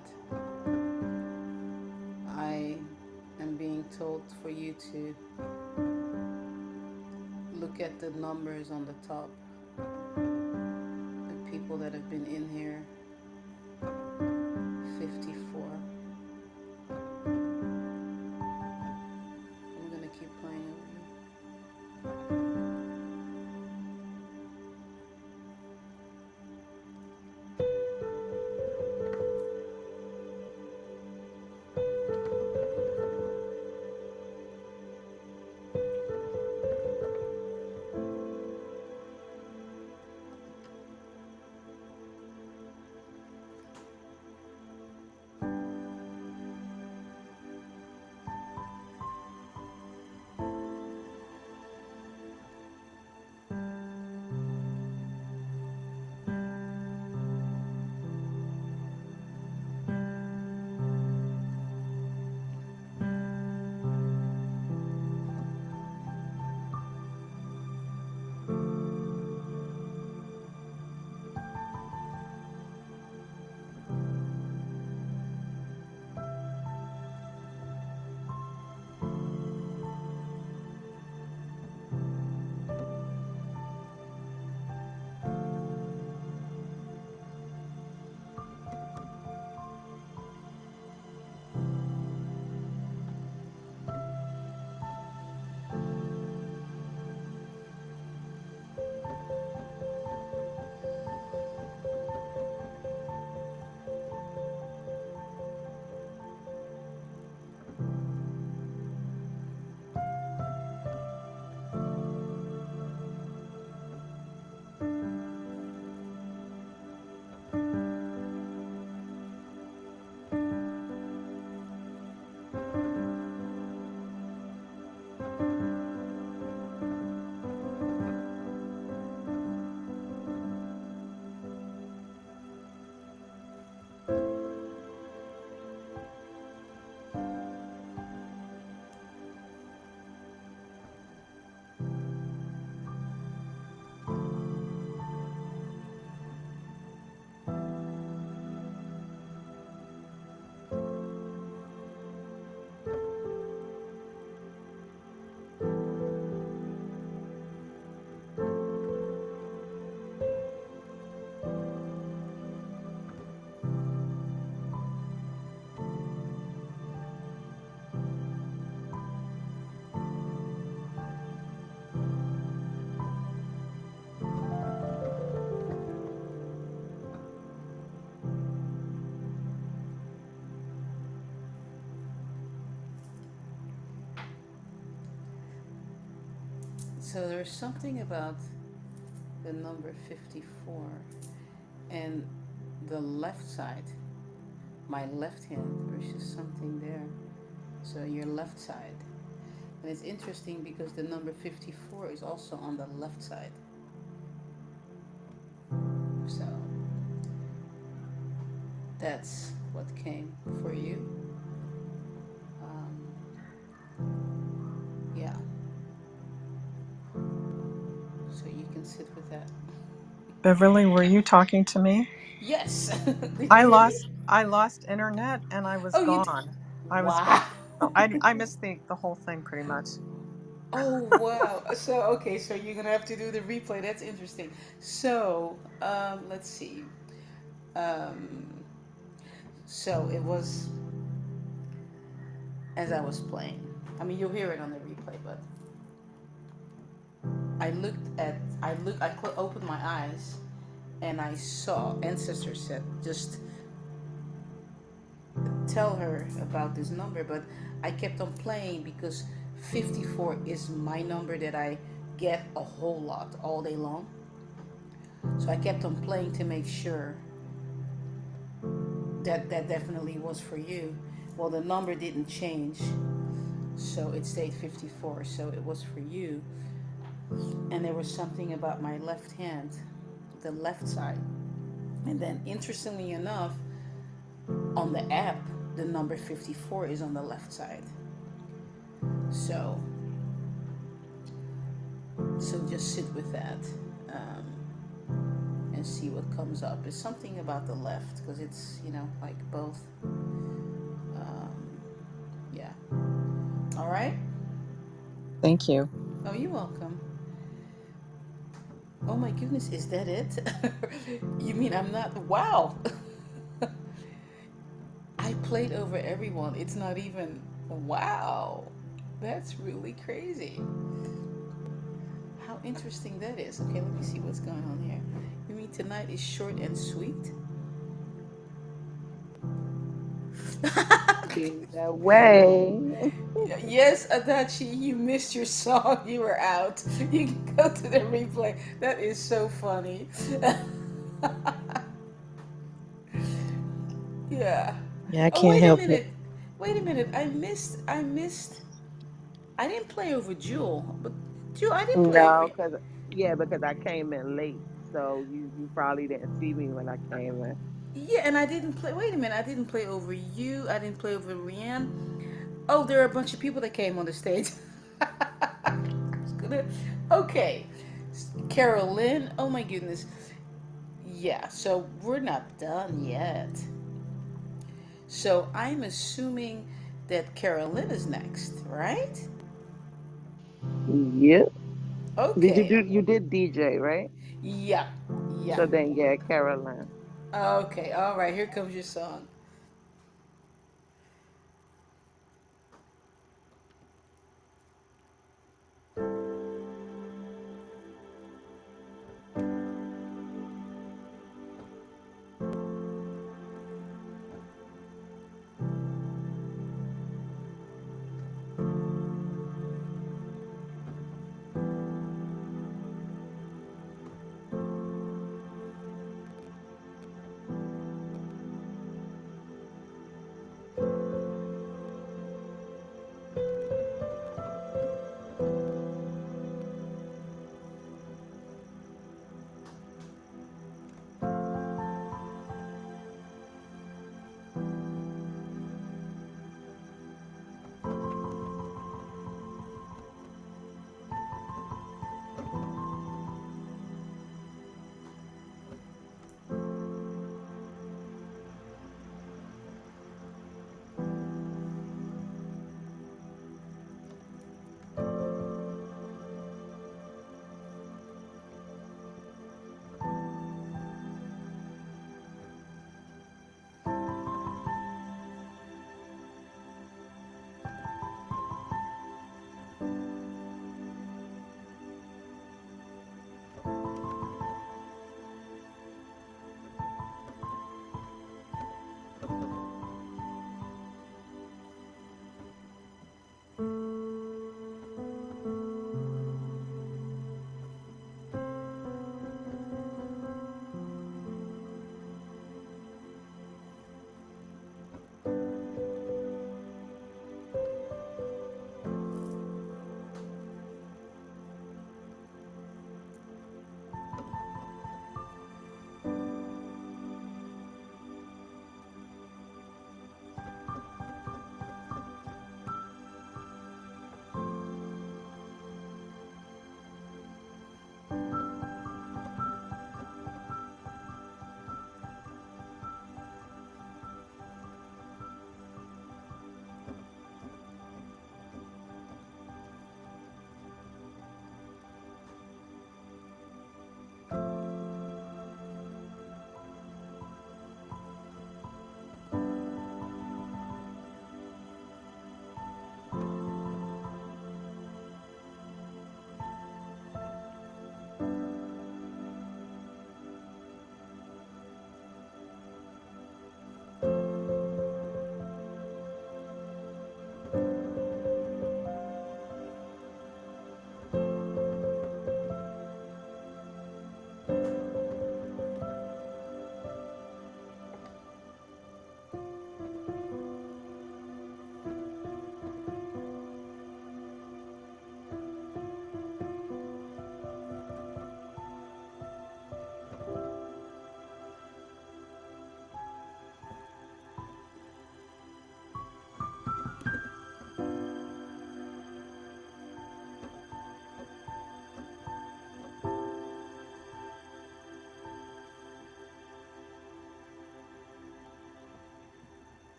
I am being told for you to look at the numbers on the top. The people that have been in here. 54. I'm gonna keep playing over you. So there's something about the number 54 and the left side, my left hand. There's just something there. So your left side. And it's interesting because the number 54 is also on the left side. So that's what came for you. Yeah. So you can sit with that. Beverly, were you talking to me? Yes. Did you hear me? I lost internet and I was Oh, you. gone. I was gone. Wow. So I missed the whole thing pretty much. Oh wow. So okay, so you're gonna have to do the replay. That's interesting. So let's see. Um, so it was as I was playing. I mean, you'll hear it on the replay, but I opened my eyes and I saw ancestor said just tell her about this number, but I kept on playing because 54 is my number that I get a whole lot all day long. So I kept on playing to make sure that that definitely was for you. Well, the number didn't change, so it stayed 54, so it was for you. And there was something about my left hand, the left side. And then, interestingly enough, on the app, the number 54 is on the left side. So, so just sit with that and see what comes up. It's something about the left because it's, like both. Yeah. All right. Thank you. Oh, you're welcome. Oh my goodness, is that it? You mean I'm not? Wow. I played over everyone. It's not even. Wow. That's really crazy. How interesting that is. Okay, let me see what's going on here. You mean tonight is short and sweet? Either way. Yes, Adachi, you missed your song. You were out. You can go to the replay. That is so funny. Yeah. Yeah, I Oh, can't wait a help it. minute. Wait a minute. I missed. I didn't play over Jewel, but Jewel, I didn't play over No, you. because I came in late, so you probably didn't see me when I came in. Yeah, and I didn't play. Wait a minute. I didn't play over you. I didn't play over Rianne. Oh, there are a bunch of people that came on the stage. Okay. Carolyn. Oh my goodness. Yeah, so we're not done yet. So I'm assuming that Carolyn is next, right? Yep. Okay. You did DJ, right? Yeah. Yeah. So then yeah, Caroline. Okay. All right. Here comes your song.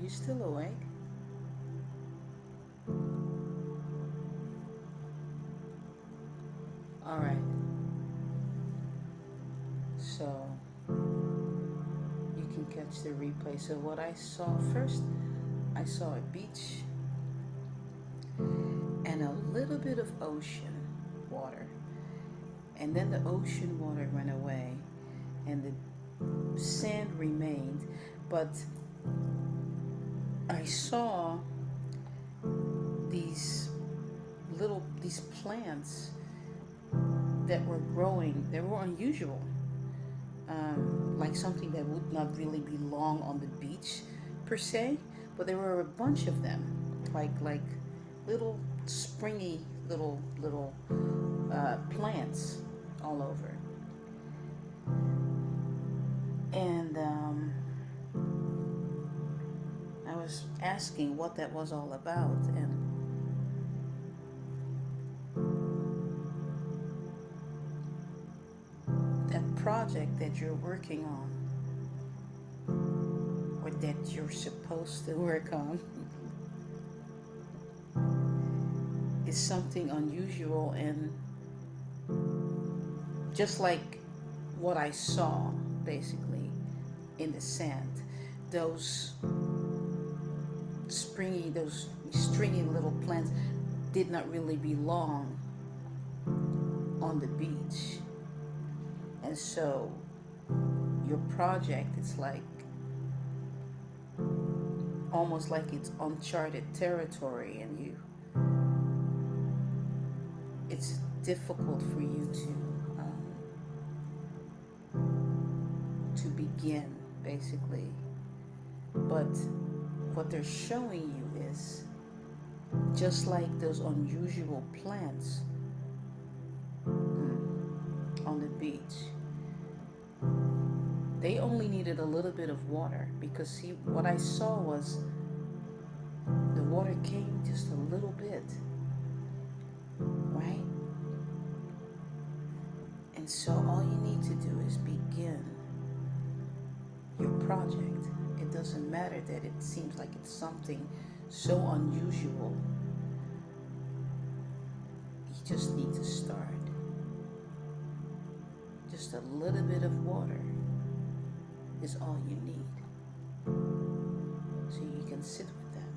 you still awake? All right. So you can catch the replay. So what I saw first, I saw a beach and a little bit of ocean water. And then the ocean water went away and the sand remained. But I saw these these plants that were growing. They were unusual, like something that would not really belong on the beach per se, but there were a bunch of them, like little springy little plants all over. And I was asking what that was all about, and that project that you're working on, or that you're supposed to work on, is something unusual, and just like what I saw basically in the sand, those those stringy little plants did not really belong on the beach. And so your project, it's like almost like it's uncharted territory, and it's difficult for you to begin basically. But what they're showing you is just like those unusual plants on the beach, they only needed a little bit of water, because see, what I saw was the water came just a little bit, right? And so all you need to do is begin your project. It doesn't matter that it seems like it's something so unusual. You just need to start. Just a little bit of water is all you need. So you can sit with that.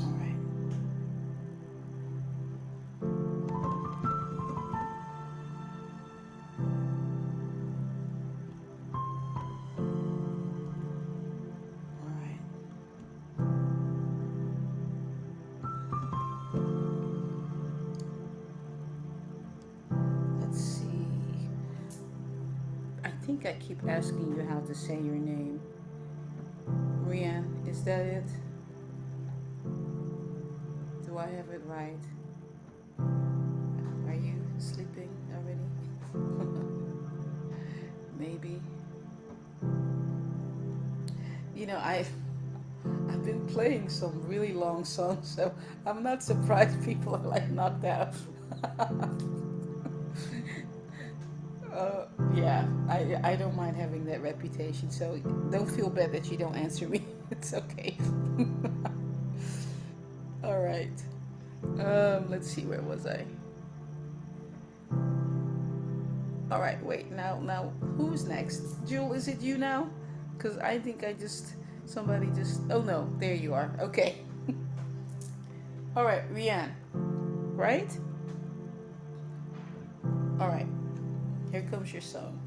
All right. All right. Let's see. I think I keep asking you how to say your name. Rianne, is that it? Do I have it right? Are you sleeping already? Maybe. You know, I've been playing some really long songs, so I'm not surprised people are like knocked out. Yeah, I don't mind having that reputation, so don't feel bad that you don't answer me. It's okay. All right. Let's see, where was I? All right, wait. Now, who's next? Jewel, is it you now? Because I think somebody just. Oh no, there you are. Okay. All right, Rianne. Right? All right. Here comes your song.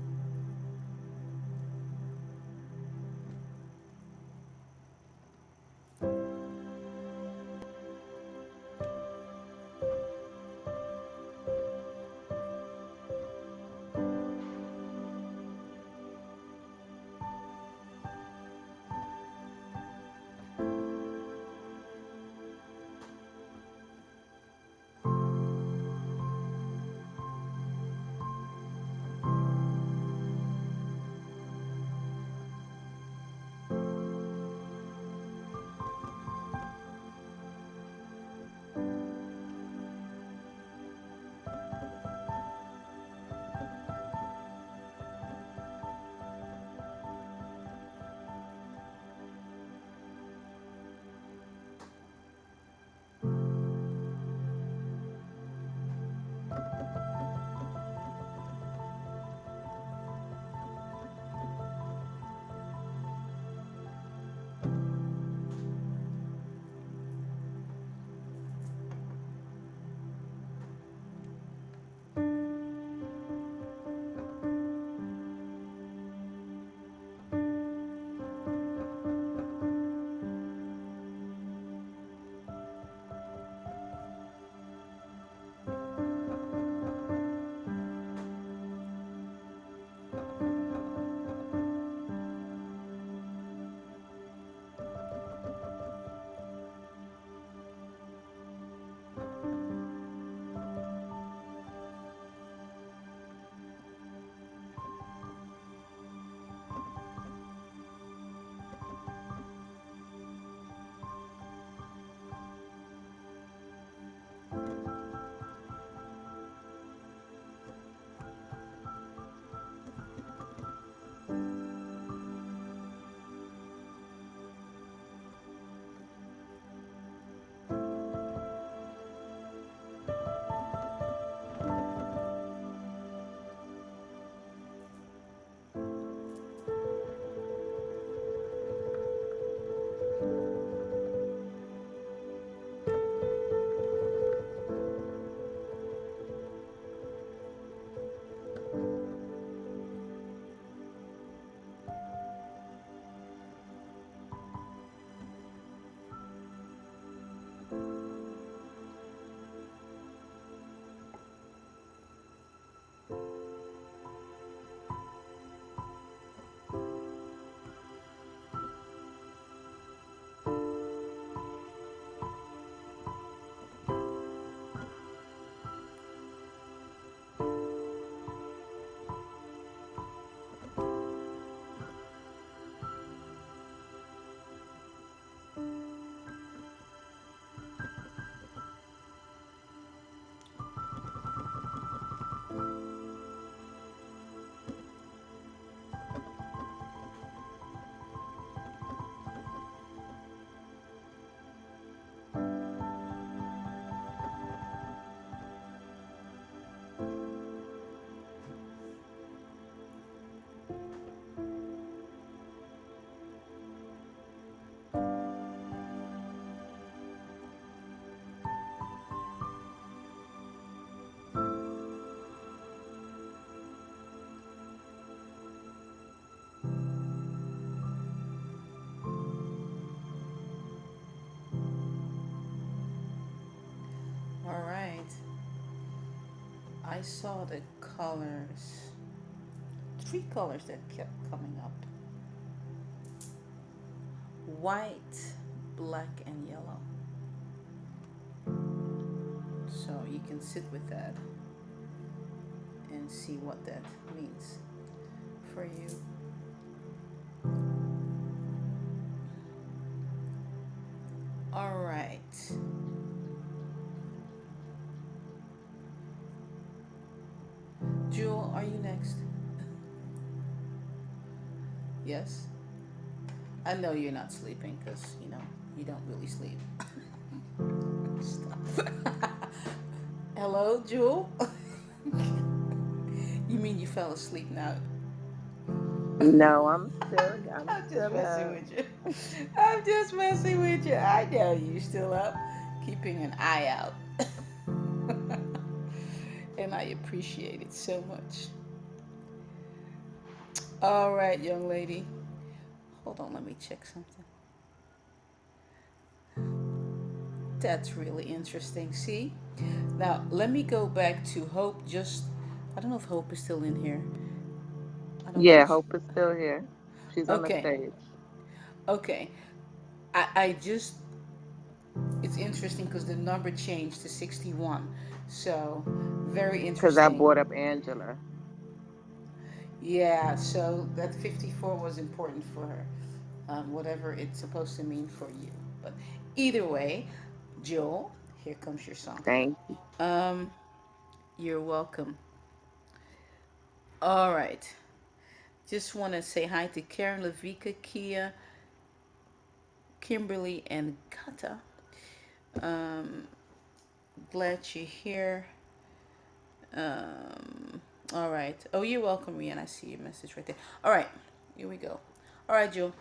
All right. I saw the colors. Three colors that kept coming up: white, black, and yellow. So you can sit with that and see what that means for you. All right. Jewel, are you next? Yes? I know you're not sleeping because, you don't really sleep. Stop. Hello, Jewel? You mean you fell asleep now? No, I'm I'm just still messing up. with you. I'm just messing with you. I know you're still up, keeping an eye out. And I appreciate it so much. All right, young lady. Hold on, let me check something. That's really interesting. See? Now, let me go back to Hope. I don't know if Hope is still in here. I don't Yeah, think she. Hope is still here. She's on the Okay, stage. okay. I just, it's interesting because the number changed to 61. So, very Because I interesting. brought up Angela. Yeah, so that 54 was important for her, whatever it's supposed to mean for you. But either way, Joel, here comes your song. Thank you. Um, you're welcome. All right. Just want to say hi to Karen, Lavika, Kia, Kimberly, and Kata. Um, glad you're here. Um, all right. Oh, you're welcome, Rian. I see your message right there. All right. Here we go. All right, Joel.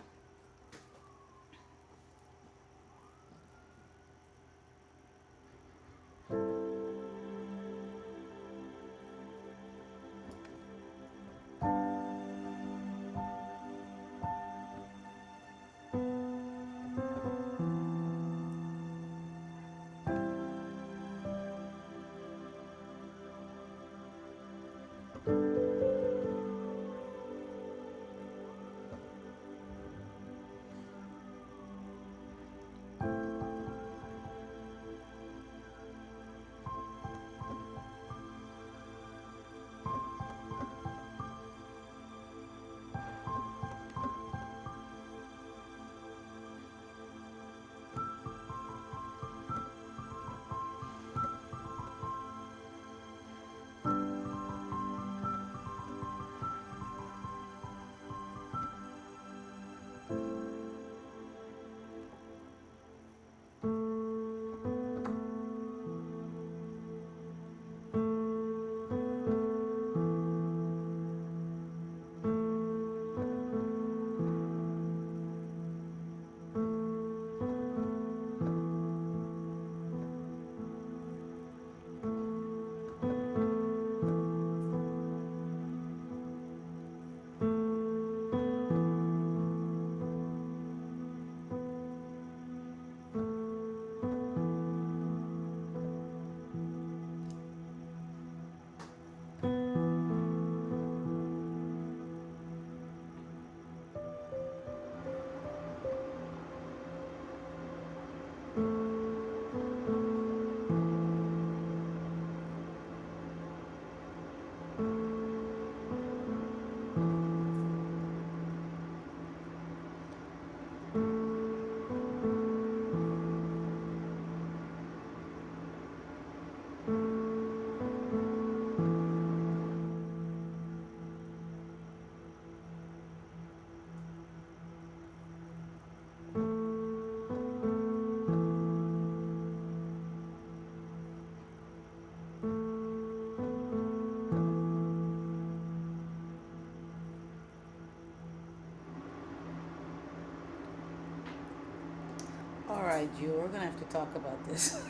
All right, Joel. We're gonna have to talk about this.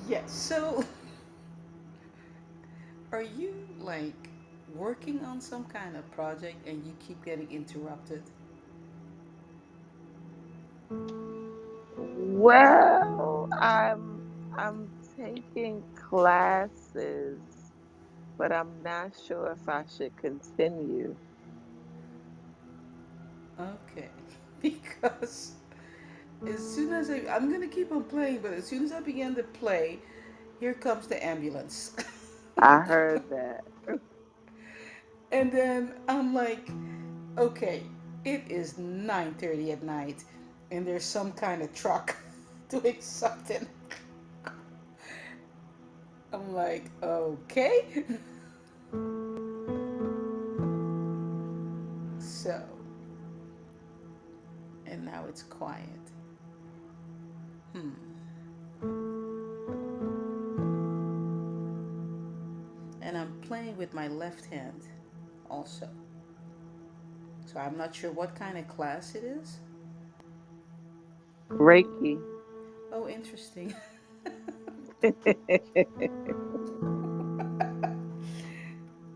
Yes. So, are you like working on some kind of project and you keep getting interrupted? Well, I'm taking classes, but I'm not sure if I should continue. Okay. Because as soon as I'm gonna keep on playing, but as soon as I begin to play, here comes the ambulance. I heard that. And then I'm like, okay, it is 9:30 at night, and there's some kind of truck doing something. I'm like, okay. So, and now it's quiet. Hmm. And I'm playing with my left hand also. So I'm not sure what kind of class it is. Reiki. Oh, interesting.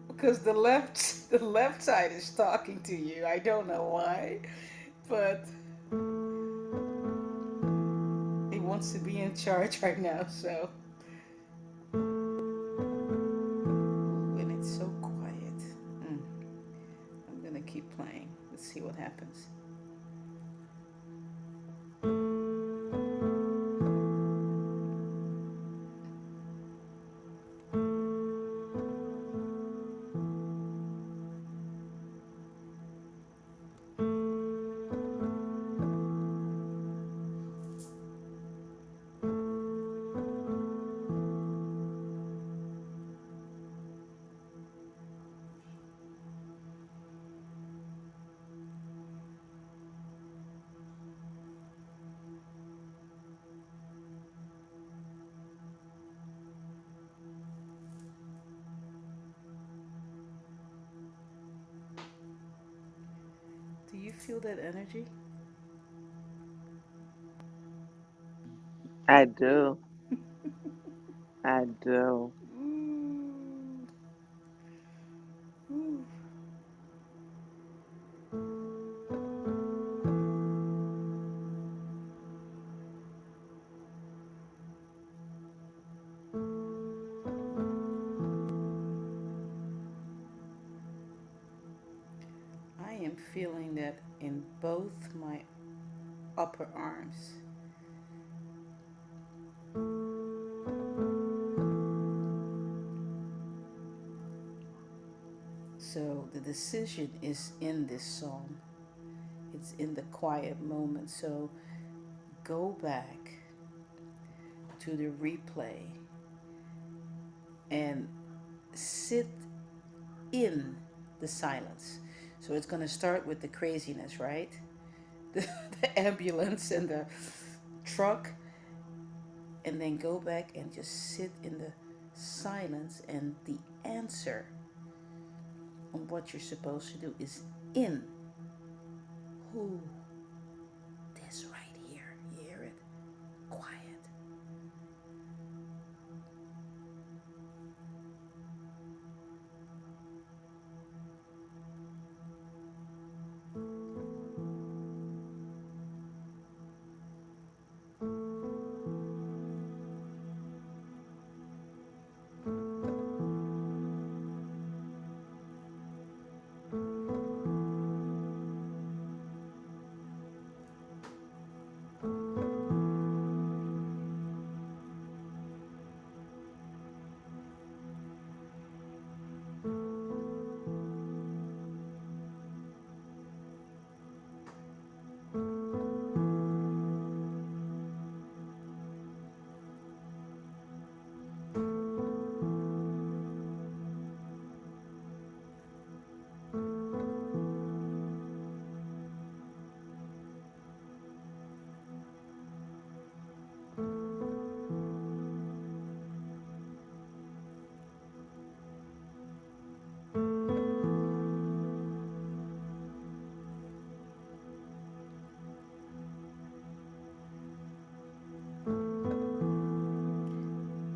Because the left side is talking to you. I don't know why, but he wants to be in charge right now. So when it's so quiet, mm, I'm gonna keep playing. Let's see what happens. Do you feel that energy? I do. I do. Ooh, ooh. I am feeling that in both my upper arms. So the decision is in this song. It's in the quiet moment. So go back to the replay and sit in the silence. So it's going to start with the craziness, right? The, the ambulance and the truck, and then go back and just sit in the silence. And the answer on what you're supposed to do is in who this right here. You hear it? Quiet.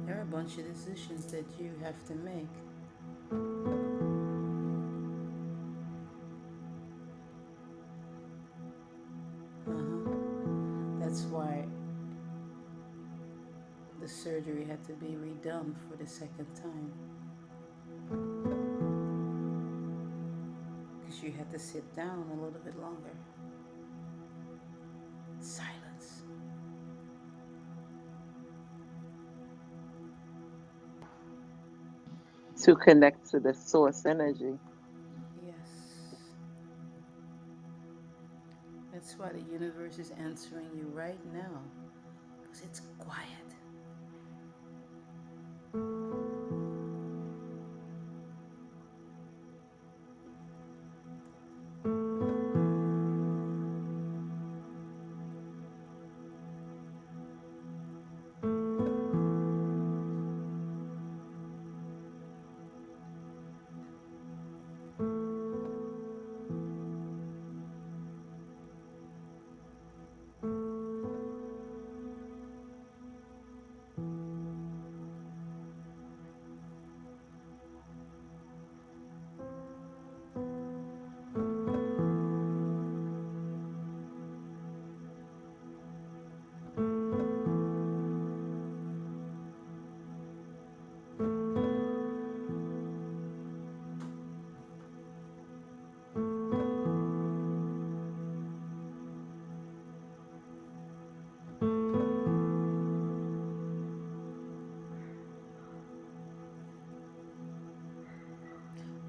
There are a bunch of decisions that you have to make. Uh-huh. That's why the surgery had to be redone for the second time because you had to sit down a little bit longer. Silence. To connect to the source energy. Yes. That's why the universe is answering you right now because it's quiet.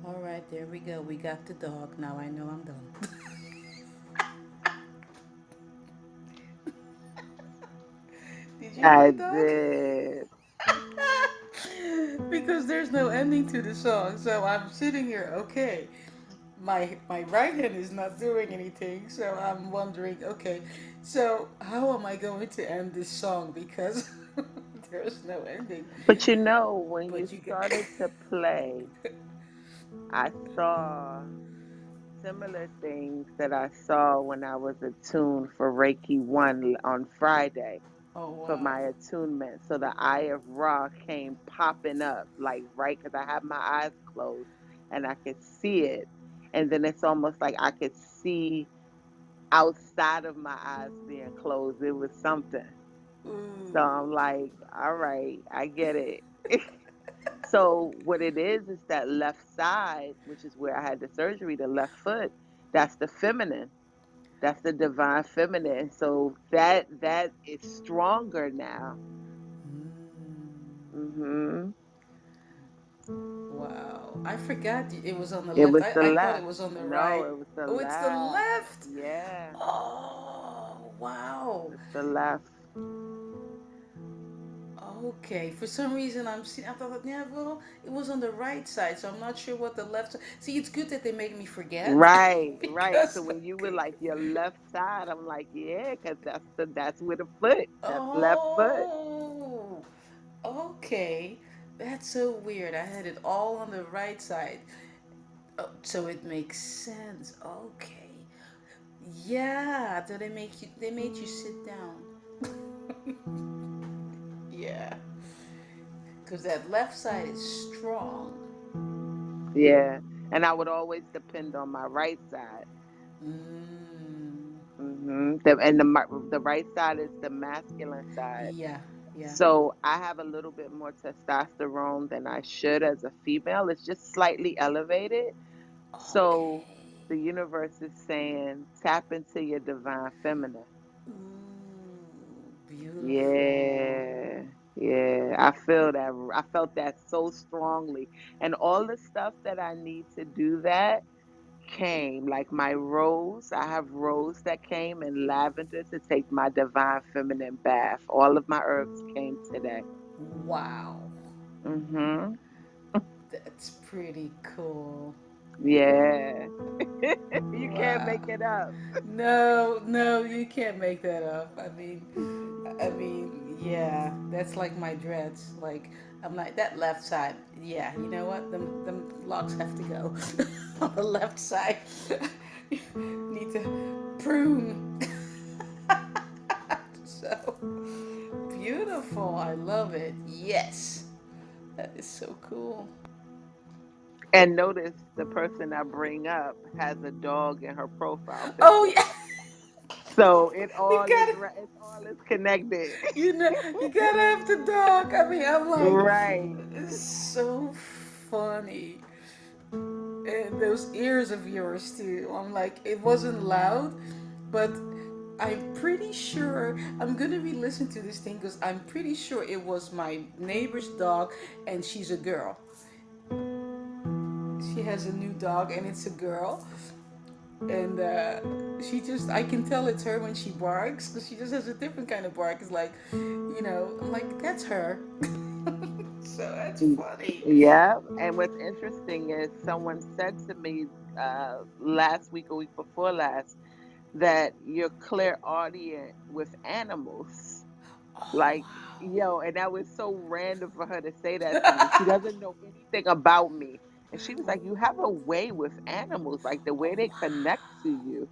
All right, there we go. We got the dog. Now I know I'm done. Did you hear I the dog? did. Because there's no ending to the song, so I'm sitting here. Okay, my right hand is not doing anything, so I'm wondering. Okay, so how am I going to end this song? Because there's no ending. But you know, when you But you get. started to play, I saw similar things that I saw when I was attuned for Reiki 1 on Friday Oh for wow. my attunement. So the Eye of Ra came popping up, like right because I had my eyes closed and I could see it. And then it's almost like I could see outside of my eyes being closed. It was something. So Ooh. I'm like, all right, I get it. So what it is that left side, which is where I had the surgery, the left foot, that's the feminine. That's the divine feminine. So that is stronger now. Mm. Mhm. Wow. I forgot it was on the It left. was the I thought it left. was on the No, right. it was the Oh, it's the left. left. Yeah, Oh, wow. it's the left. Okay. For some reason, I thought, yeah, well, it was on the right side, so I'm not sure what the left side. See, it's good that they make me forget Right, right. So because, when you were okay. like your left side, I'm like, yeah, because that's where the foot. That's left foot. Oh, okay. That's so weird. I had it all on the right side. Oh, so it makes sense. Okay. Yeah, so they made you sit down. Yeah, because that left side is strong. Yeah, and I would always depend on my right side. Mm, The right side is the masculine side. yeah, yeah. So I have a little bit more testosterone than I should as a female. It's just slightly elevated. So Okay. the universe is saying tap into your divine feminine. Ooh, beautiful. Yeah. Yeah, I feel that. I felt that so strongly. And all the stuff that I need to do that came. Like my rose, I have rose that came and lavender to take my divine feminine bath. All of my herbs came today. Wow, Mhm. that's pretty cool. Yeah. You can't Wow. make it up. No, no, you can't make that up. Yeah, that's like my dreads. Like, I'm like that left side. Yeah, you know what? Them locks have to go on the left side. Need to prune. So beautiful. I love it. Yes, that is so cool. And notice the person I bring up has a dog in her profile Oh picture. yeah. So We gotta, it all is connected. you gotta have the dog. I mean, I'm like, Right. it's so funny. And those ears of yours too. I'm like, it wasn't loud, but I'm pretty sure I'm gonna be listening to this thing because I'm pretty sure it was my neighbor's dog, and she's a girl. She has a new dog, and it's a girl, and she just I can tell it's her when she barks because she just has a different kind of bark. It's like, I'm like, that's her. So that's funny. Yeah. And what's interesting is someone said to me last week or week before last that you're clairaudient with animals. Oh Like, yo, and that was so random for her to say that to me. She doesn't know anything about me. And she was like, you have a way with animals, like the way they connect to you.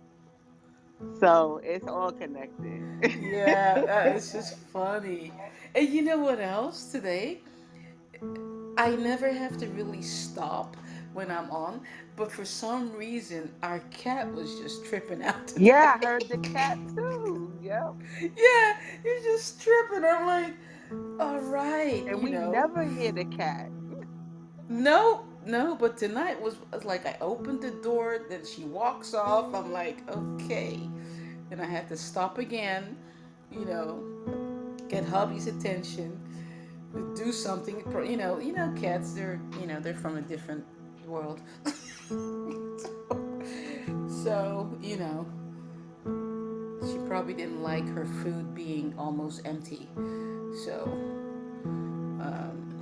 So it's all connected. yeah, it's just funny. And you know what else today? I never have to really stop when I'm on, but for some reason our cat was just tripping out Yeah, I today. heard the cat too. Yep. Yeah, he's just tripping. I'm like, all right, And we never hear the cat. No, no, but tonight was like I opened the door, then she walks off. I'm like, okay. Then I had to stop again, you know, get hubby's attention, do something. Cats. They're from a different world. So she probably didn't like her food being almost empty. So, um,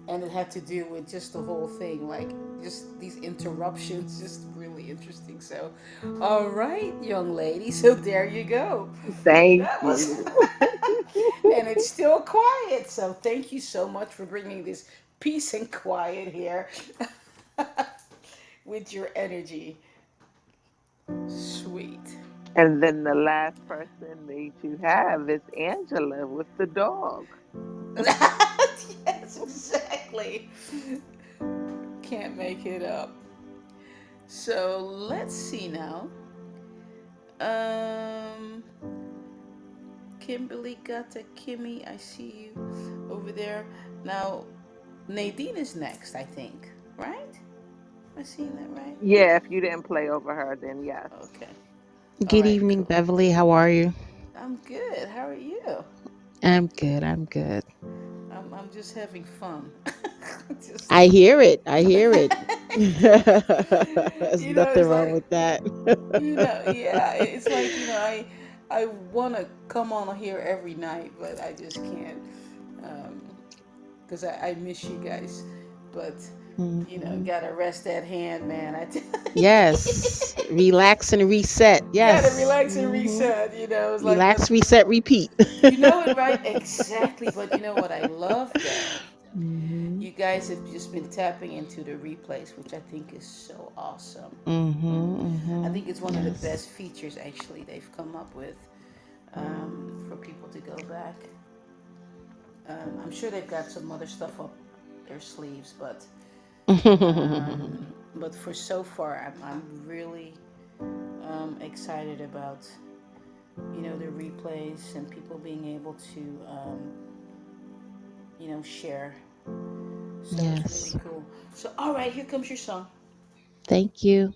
and it had to do with just the whole thing, like just these interruptions, just really interesting. So, all right, young lady. So there you go. Thank That was, you. and it's still quiet. So thank you so much for bringing this peace and quiet here with your energy. Sweet. And then the last person that you have is Angela with the dog. Yes, exactly. Can't make it up. So let's see now. Um, Kimberly Gata Kimmy, I see you over there. Now, Nadine is next, I think. Right? Am I seeing that right? Yeah, if you didn't play over her, then yes. Okay. All Good right, evening, cool. Beverly. How are you? I'm good. How are you? I'm good. I'm good. I'm just having fun. Just I hear it. I hear it. There's nothing it's wrong like with that. yeah, it's like I want to come on here every night, but I just can't because I miss you guys. But Mhm. gotta rest that hand, man. Yes. Relax and reset. Gotta Yes. relax and Hmm. reset. It's like, but Relax, reset, repeat. you know it, right? Exactly. But you know what I love though? Hmm. You guys have just been tapping into the replays, which I think is so awesome. Hmm. I Hmm. think it's one of the Yes. best features actually they've come up with for people to go back. I'm sure they've got some other stuff up their sleeves, but for so far, I'm really excited about the replays and people being able to share. So it's really Yes. cool. So all right, here comes your song. Thank you.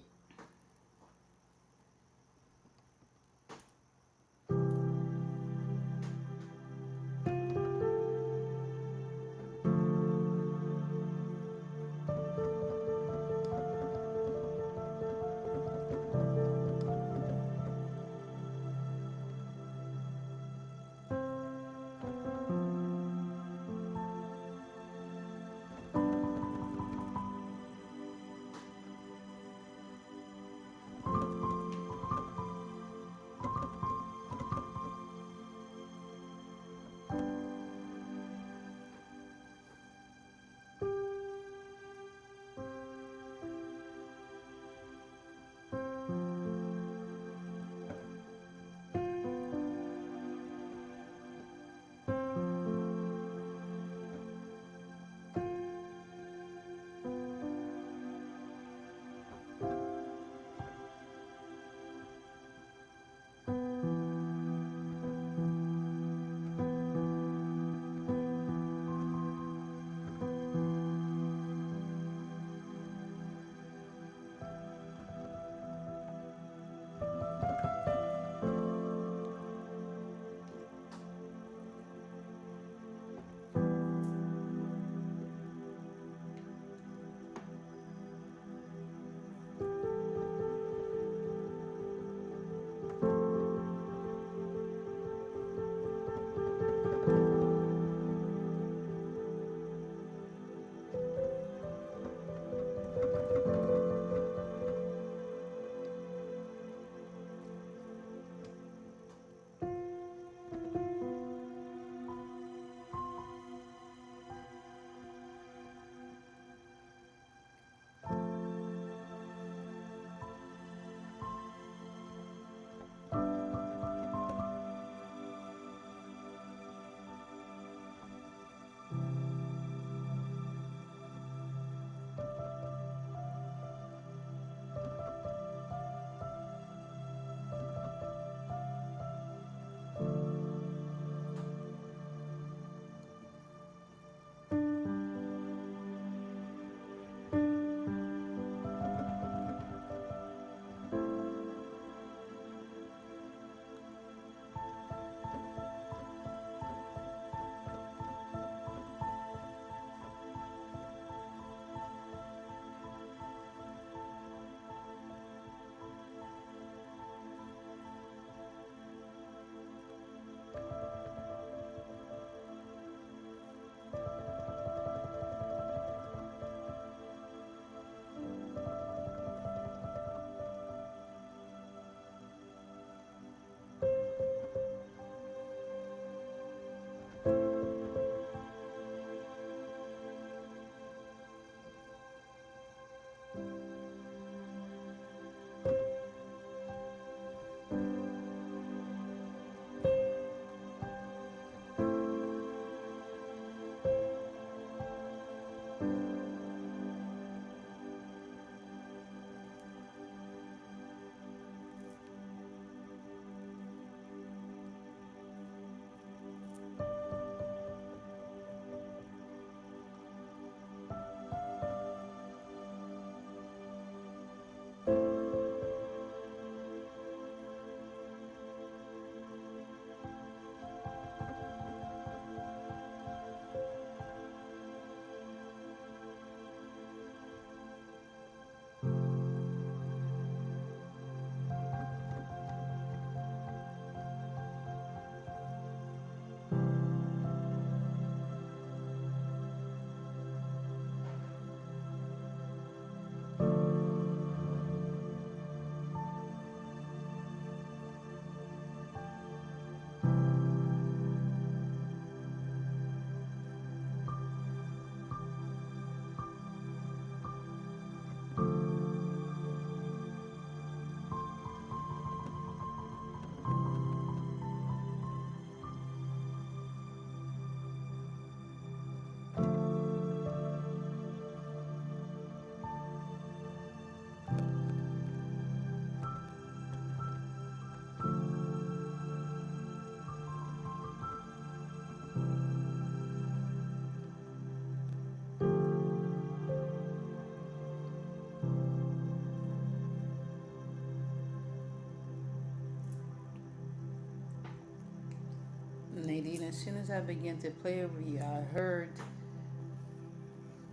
Nadine, as soon as I began to play over you, I heard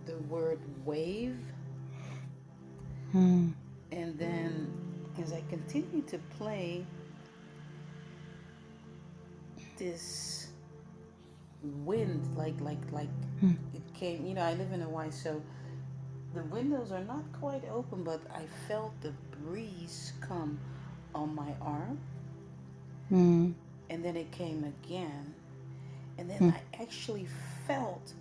the word wave, Mm. and then as I continued to play, this wind, like Mm. it came. You know, I live in Hawaii, so the windows are not quite open, but I felt the breeze come on my arm, Mm. and then it came again, and then Mm. I actually felt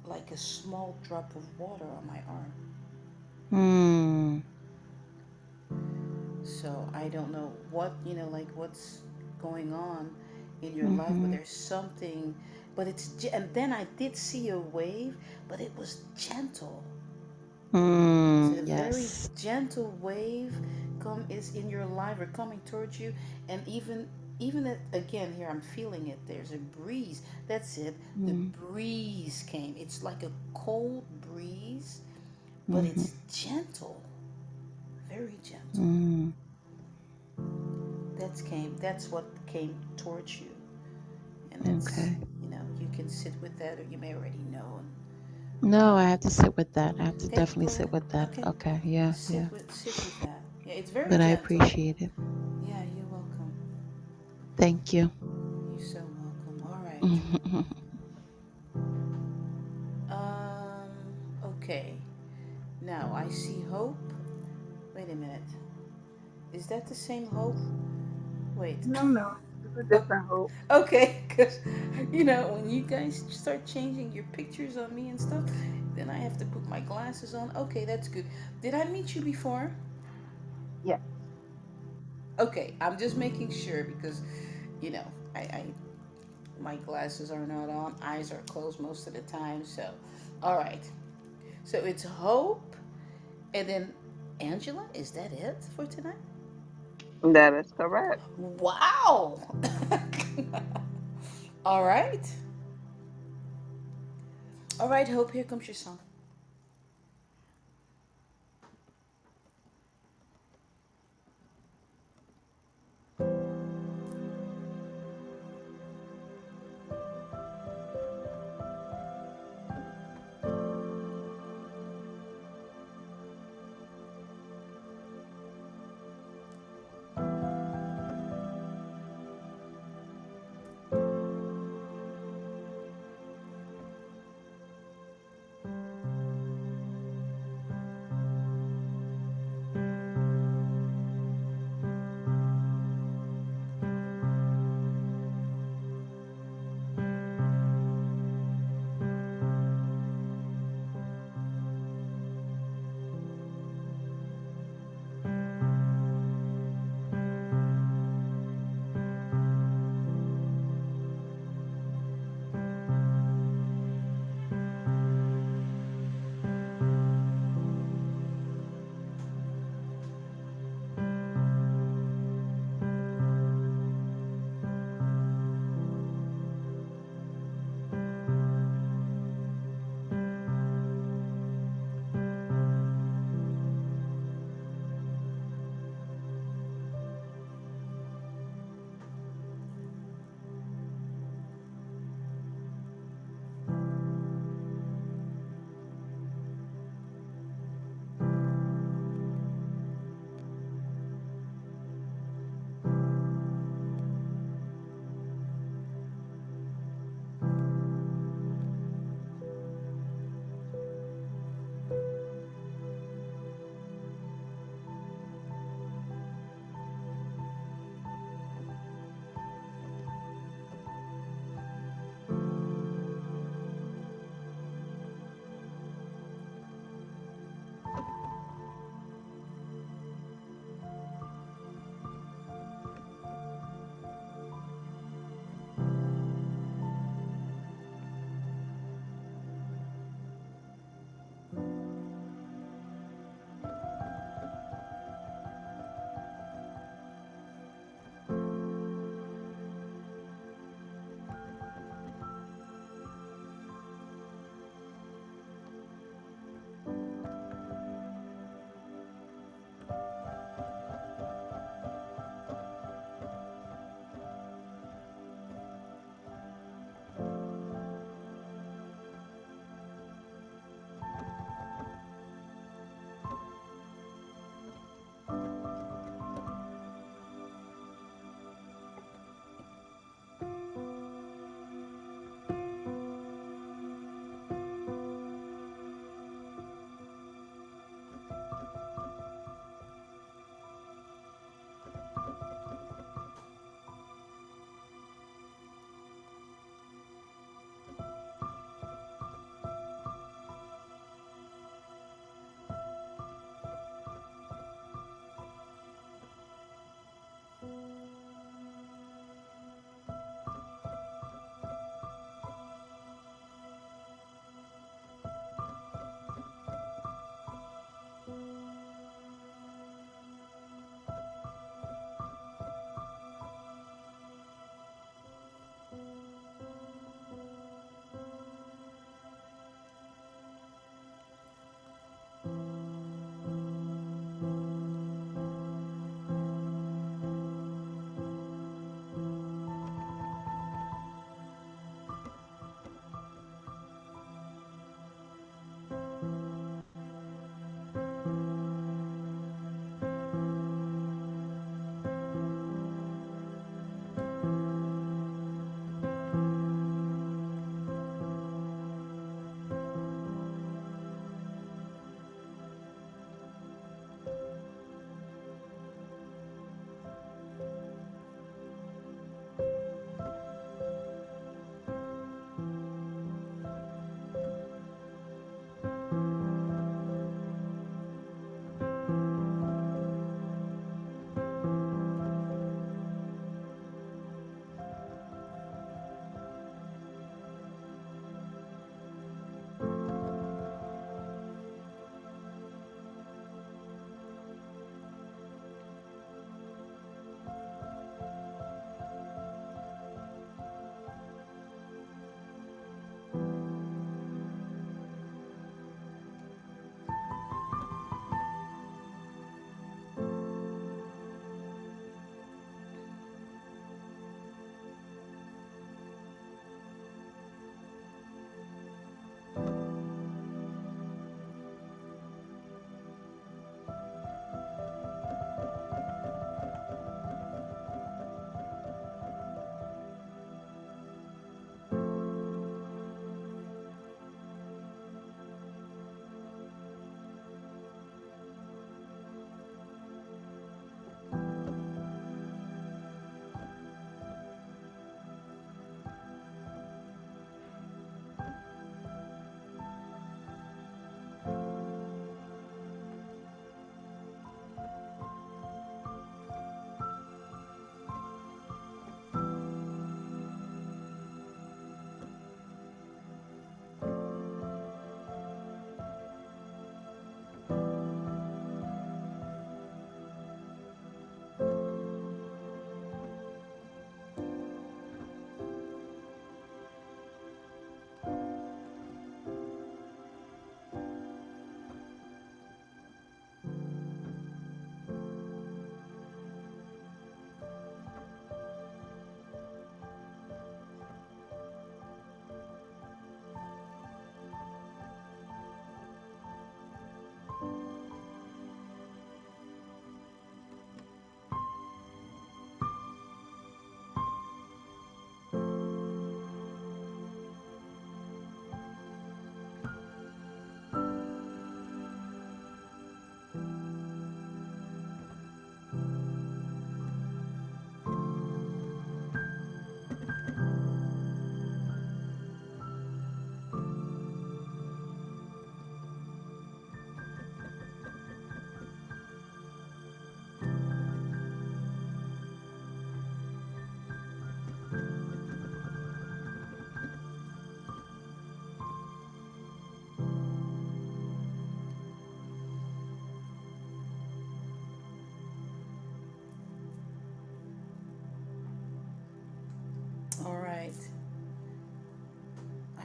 like a small drop of water on my arm. Mm. So I don't know what, like what's going on in your life, but Mm-hmm. there's something, but and then I did see a wave, but it was gentle. It's Mm. a very Yes. gentle wave is in your life or coming towards you, and even again here I'm feeling it. There's a breeze. That's it. The Mm. breeze came. It's like a cold breeze, but Mm-hmm. it's gentle, very gentle. Mm. That's what came towards you, and that's, Okay. you can sit with that, or you may already know. No, I have to sit with that. I have to Okay, definitely go ahead. sit with that. Okay, Okay. Yeah. sit Yeah. with that. Yeah, it's very But I gentle. appreciate it. Yeah, you're welcome. Thank you. You're so welcome. All right. Mm-hmm. Okay. Now I see Hope. Wait a minute. Is that the same Hope? Wait. No, no, it's a Oh, different hope. okay, because when you guys start changing your pictures on me and stuff, then I have to put my glasses on. Okay, that's good. Did I meet you before? Yes. Okay, I'm just making sure because, you know, I my glasses are not on, eyes are closed most of the time. So, all right. So it's Hope, and then Angela. Is that it for tonight? That is correct. Wow. All right. All right, Hope. Here comes your song.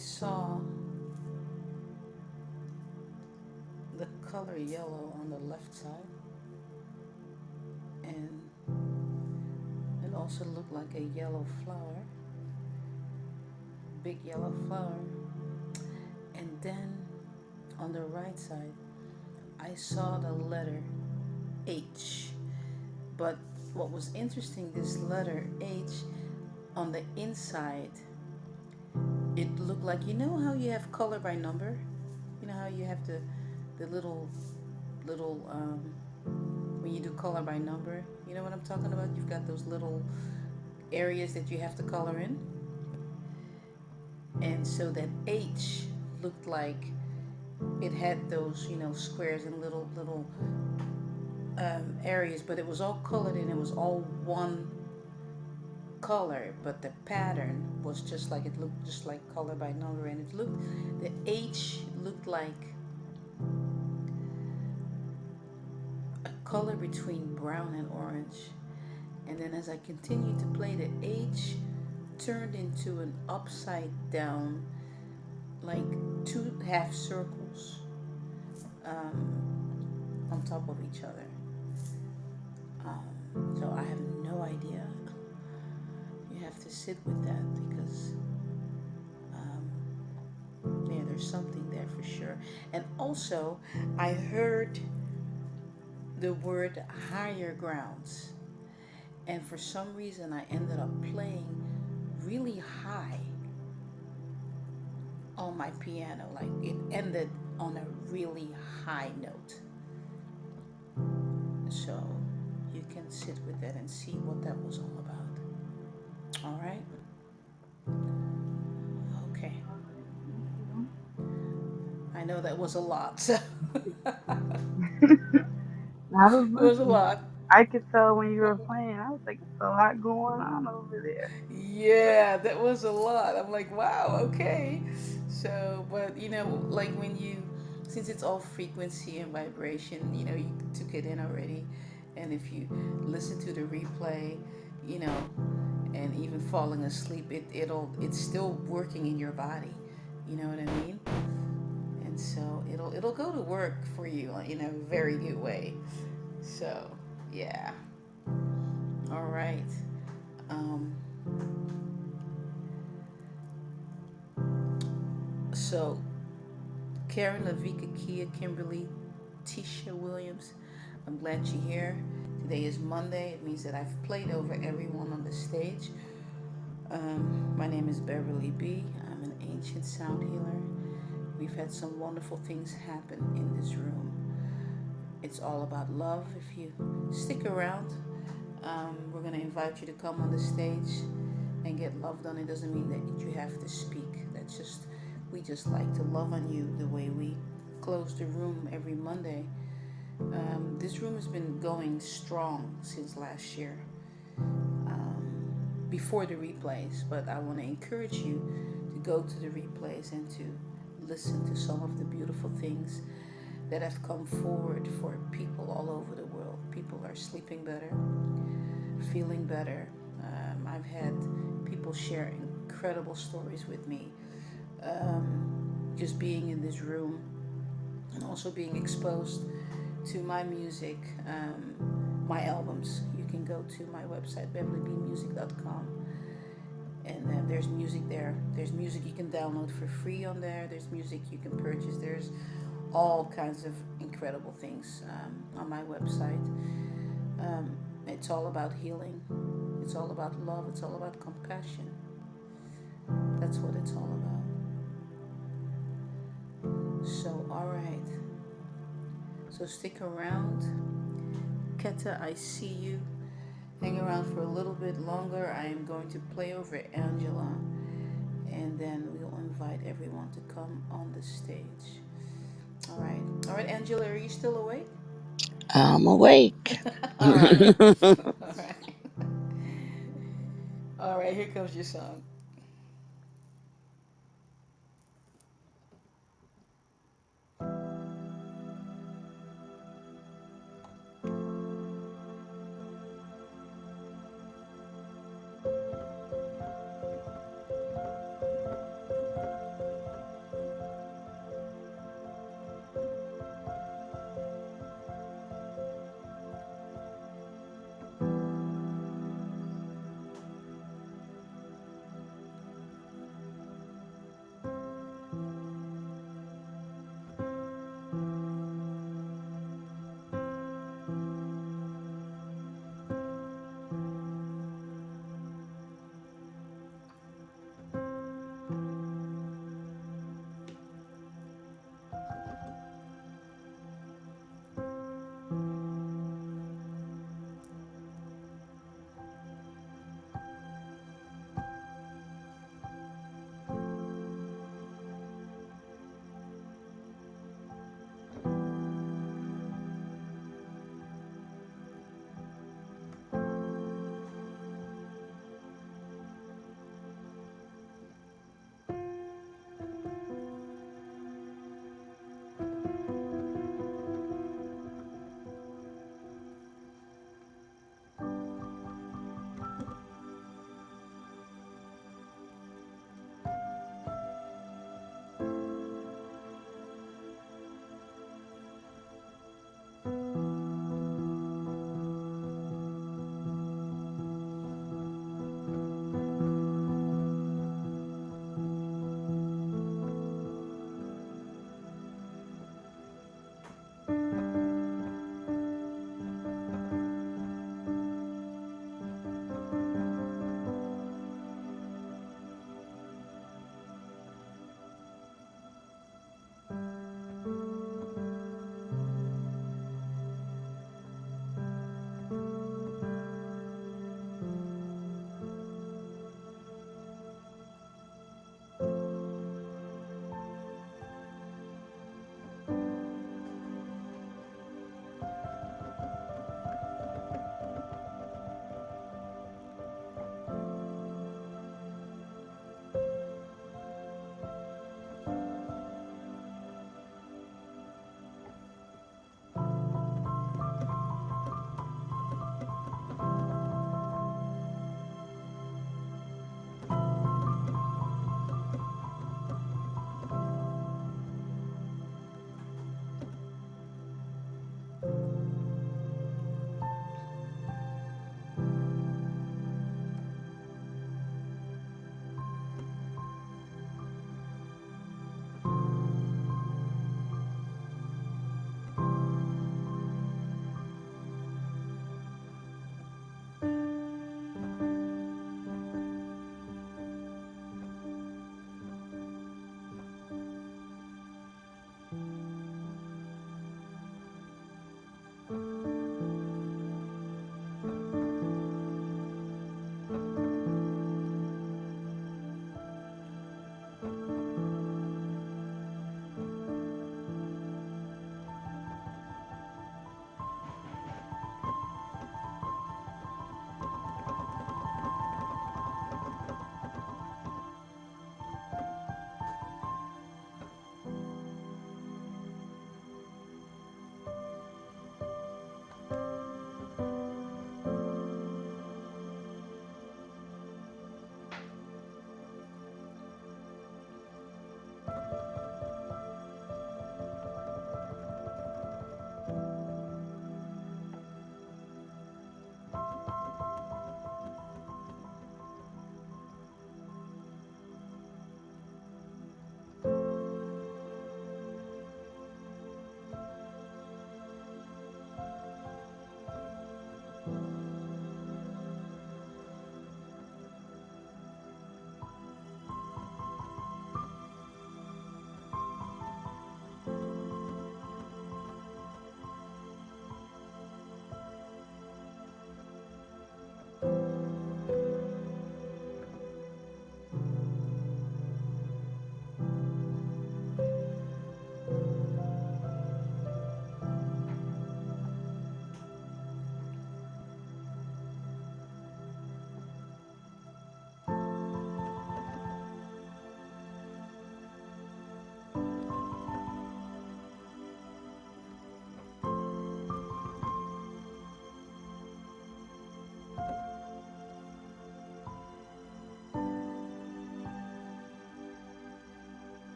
saw the color yellow on the left side, and it also looked like a yellow flower, big yellow flower. And then on the right side, I saw the letter H. But what was interesting, this letter H on the inside, it looked like, you know how you have color by number? You know how you have the little when you do color by number, you know what I'm talking about? You've got those little areas that you have to color in. And so that H looked like it had those, squares and little areas, but it was all colored in. It was all one color, but the pattern was just like, it looked just like color by number, and the H looked like a color between brown and orange. And then as I continued to play, the H turned into an upside down, like two half circles on top of each other. So I have no idea. You have to sit with that because, yeah, there's something there for sure. And also, I heard the word higher grounds. And for some reason, I ended up playing really high on my piano. Like it ended on a really high note. So you can sit with that and see what that was all about. All right? Okay. I know that was a lot. I was It was a listening. lot. I could tell when you were playing. I was like, it's a lot going on over there. Yeah, that was a lot. I'm like, wow, okay. So, but like since it's all frequency and vibration, you took it in already. And if you listen to the replay, you know, and even falling asleep, it's still working in your body. You know what I mean? And so it'll go to work for you in a very good way. So, yeah. All right. Um, so Karen, Lavika, Kia, Kimberly, Tisha Williams, I'm glad you're here. Today is Monday. It means that I've played over everyone on the stage. My name is Beverly B. I'm an ancient sound healer. We've had some wonderful things happen in this room. It's all about love. If you stick around, we're going to invite you to come on the stage and get love done. It doesn't mean that you have to speak. We just like to love on you the way we close the room every Monday. This room has been going strong since last year, before the replays, but I want to encourage you to go to the replays and to listen to some of the beautiful things that have come forward for people all over the world. People are sleeping better, feeling better. I've had people share incredible stories with me, just being in this room and also being exposed to my music, my albums. You can go to my website, beverlybmusic.com, and there's music there. There's music you can download for free on there. There's music you can purchase. There's all kinds of incredible things on my website. It's all about healing. It's all about love. It's all about compassion. That's what it's all about. So, all right. So stick around. Keta, I see you. Hang around for a little bit longer. I am going to play over Angela, and then we'll invite everyone to come on the stage. All right. All right, Angela, are you still awake? I'm awake. All right. All right. All right, here comes your song.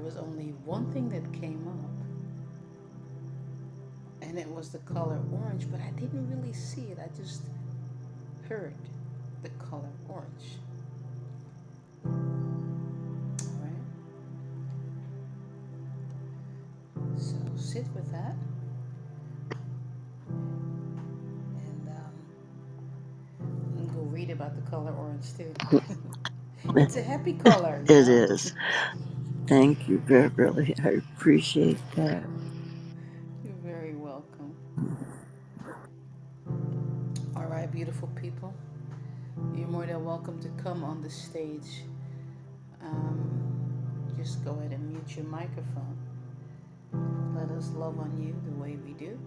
was only one thing that came up, and it was the color orange, but I didn't really see it. I just heard the color orange. All right, so sit with that, and go read about the color orange too. It's a happy color, you It know. is. Thank you, Beverly. I appreciate that. You're very welcome. All right, beautiful people. You're more than welcome to come on the stage. Just go ahead and mute your microphone. Let us love on you the way we do.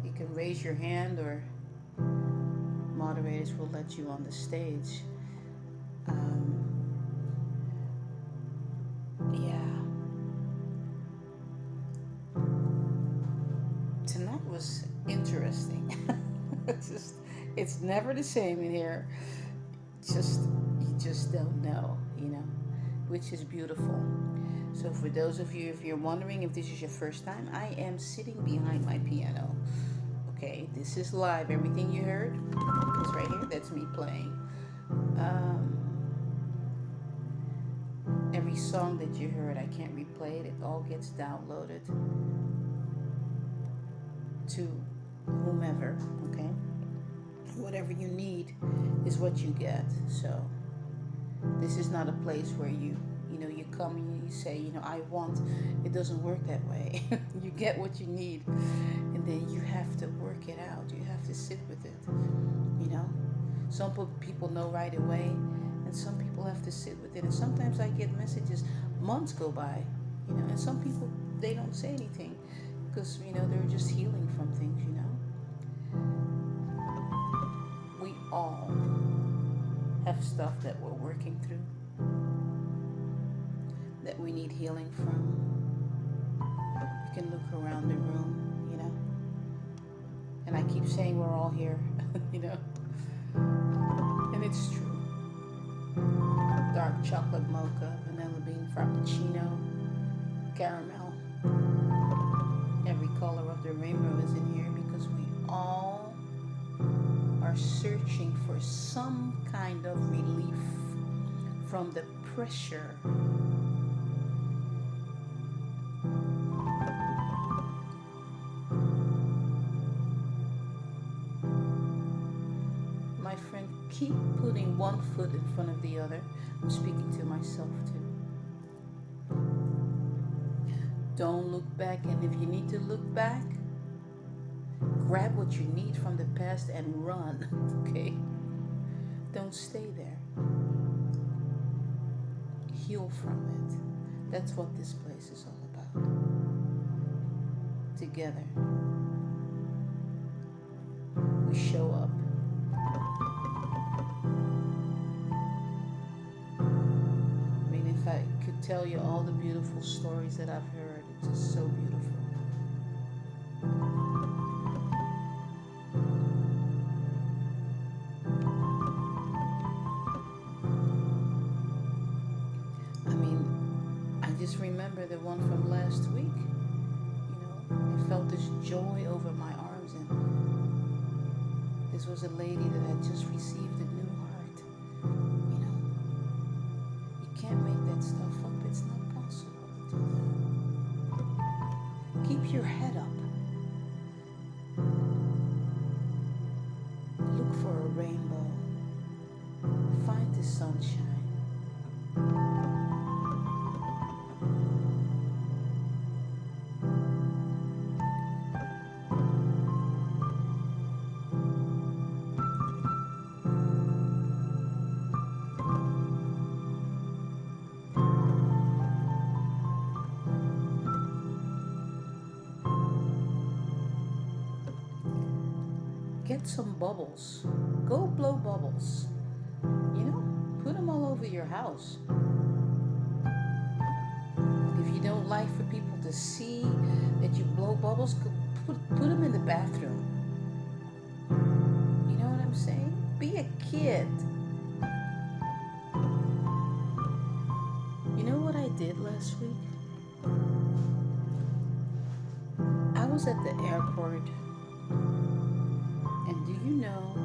You can raise your hand, or moderators will let you on the stage. Um, yeah, tonight was interesting. It's never the same in here. Just you just don't know, which is beautiful. So for those of you, if you're wondering if this is your first time, I am sitting behind my piano. Okay, this is live. Everything you heard is right here. That's me playing. Um, every song that you heard, I can't replay it. It all gets downloaded to whomever. Okay, whatever you need is what you get. So this is not a place where you come and you say, I want. It doesn't work that way. You get what you need, and then you have to work it out. You have to sit with it. Some people know right away, and some people have to sit with it. And sometimes I get messages, months go by, and some people, they don't say anything because they're just healing from things. We all have stuff that we're working through, that we need healing from. You can look around the room, and I keep saying we're all here, and it's true. Dark chocolate mocha, vanilla bean frappuccino, caramel. Every color of the rainbow is in here because we all are searching for some kind of relief from the pressure my friend. Keep putting one foot in front of the other. I'm speaking to myself too. Don't look back, and if you need to look back, grab what you need from the past and run. Okay, don't stay there. Heal from it. That's what this place is all about. Together we show up. I mean, if I could tell you all the beautiful stories that I've heard, it's just so beautiful. I mean, I just remember the one from last week. I felt this joy over my arms, and this was a lady that had just received a new heart. You can't make that stuff up. It's not possible to do that. Keep your head up. Look for a rainbow. Find the sunshine. Get some bubbles. Go blow bubbles. Put them all over your house. If you don't like for people to see that you blow bubbles, put them in the bathroom. You know what I'm saying? Be a kid. last week? I was at the airport, and do you know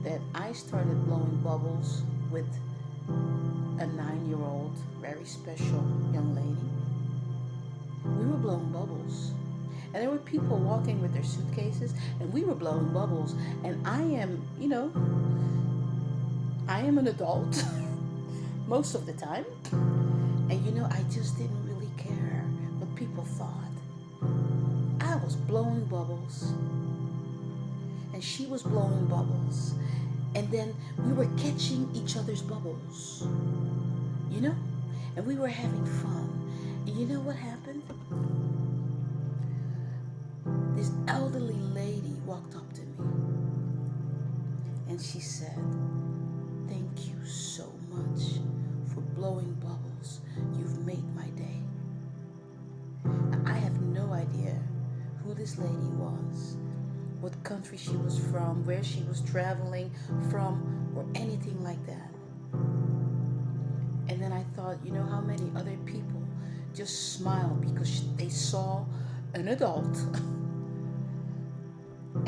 that I started blowing bubbles with a 9-year old, very special young lady? We were blowing bubbles. And there were people walking with their suitcases, and we were blowing bubbles. And I am an adult most of the time. And I just didn't really care what people thought. I was blowing bubbles, and she was blowing bubbles. And then we were catching each other's bubbles, you know? And we were having fun. And you know what happened? This elderly lady walked up to me, and she said, "Thank you so much for blowing bubbles. You've made my day." Now, I have no idea who this lady was, what country she was from, where she was traveling from, or anything like that. And then I thought, how many other people just smiled because they saw an adult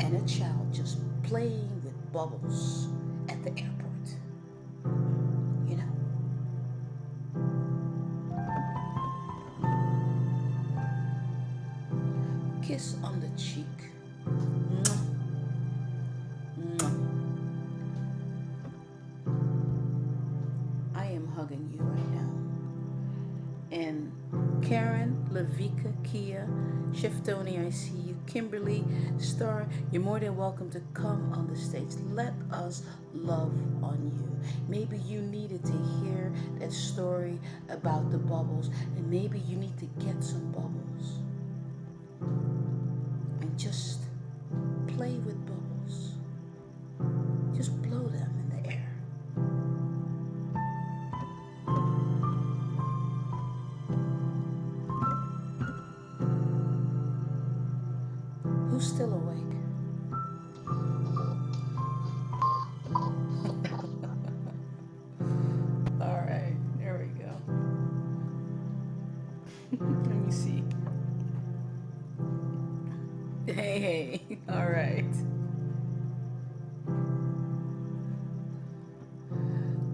and a child just playing with bubbles at the airport. You know? Kiss on the cheek. Mwah. Mwah. I am hugging you right now. And Karen, Lavika, Kia, Chef Tony, I see you. Kimberly, Star, you're more than welcome to come on the stage. Let us love on you. Maybe you needed to hear that story about the bubbles, and maybe you need to get some bubbles and just play with bubbles. Just blow them in the air. Who's still awake? All right, there we go. Let me see. Hey, all right.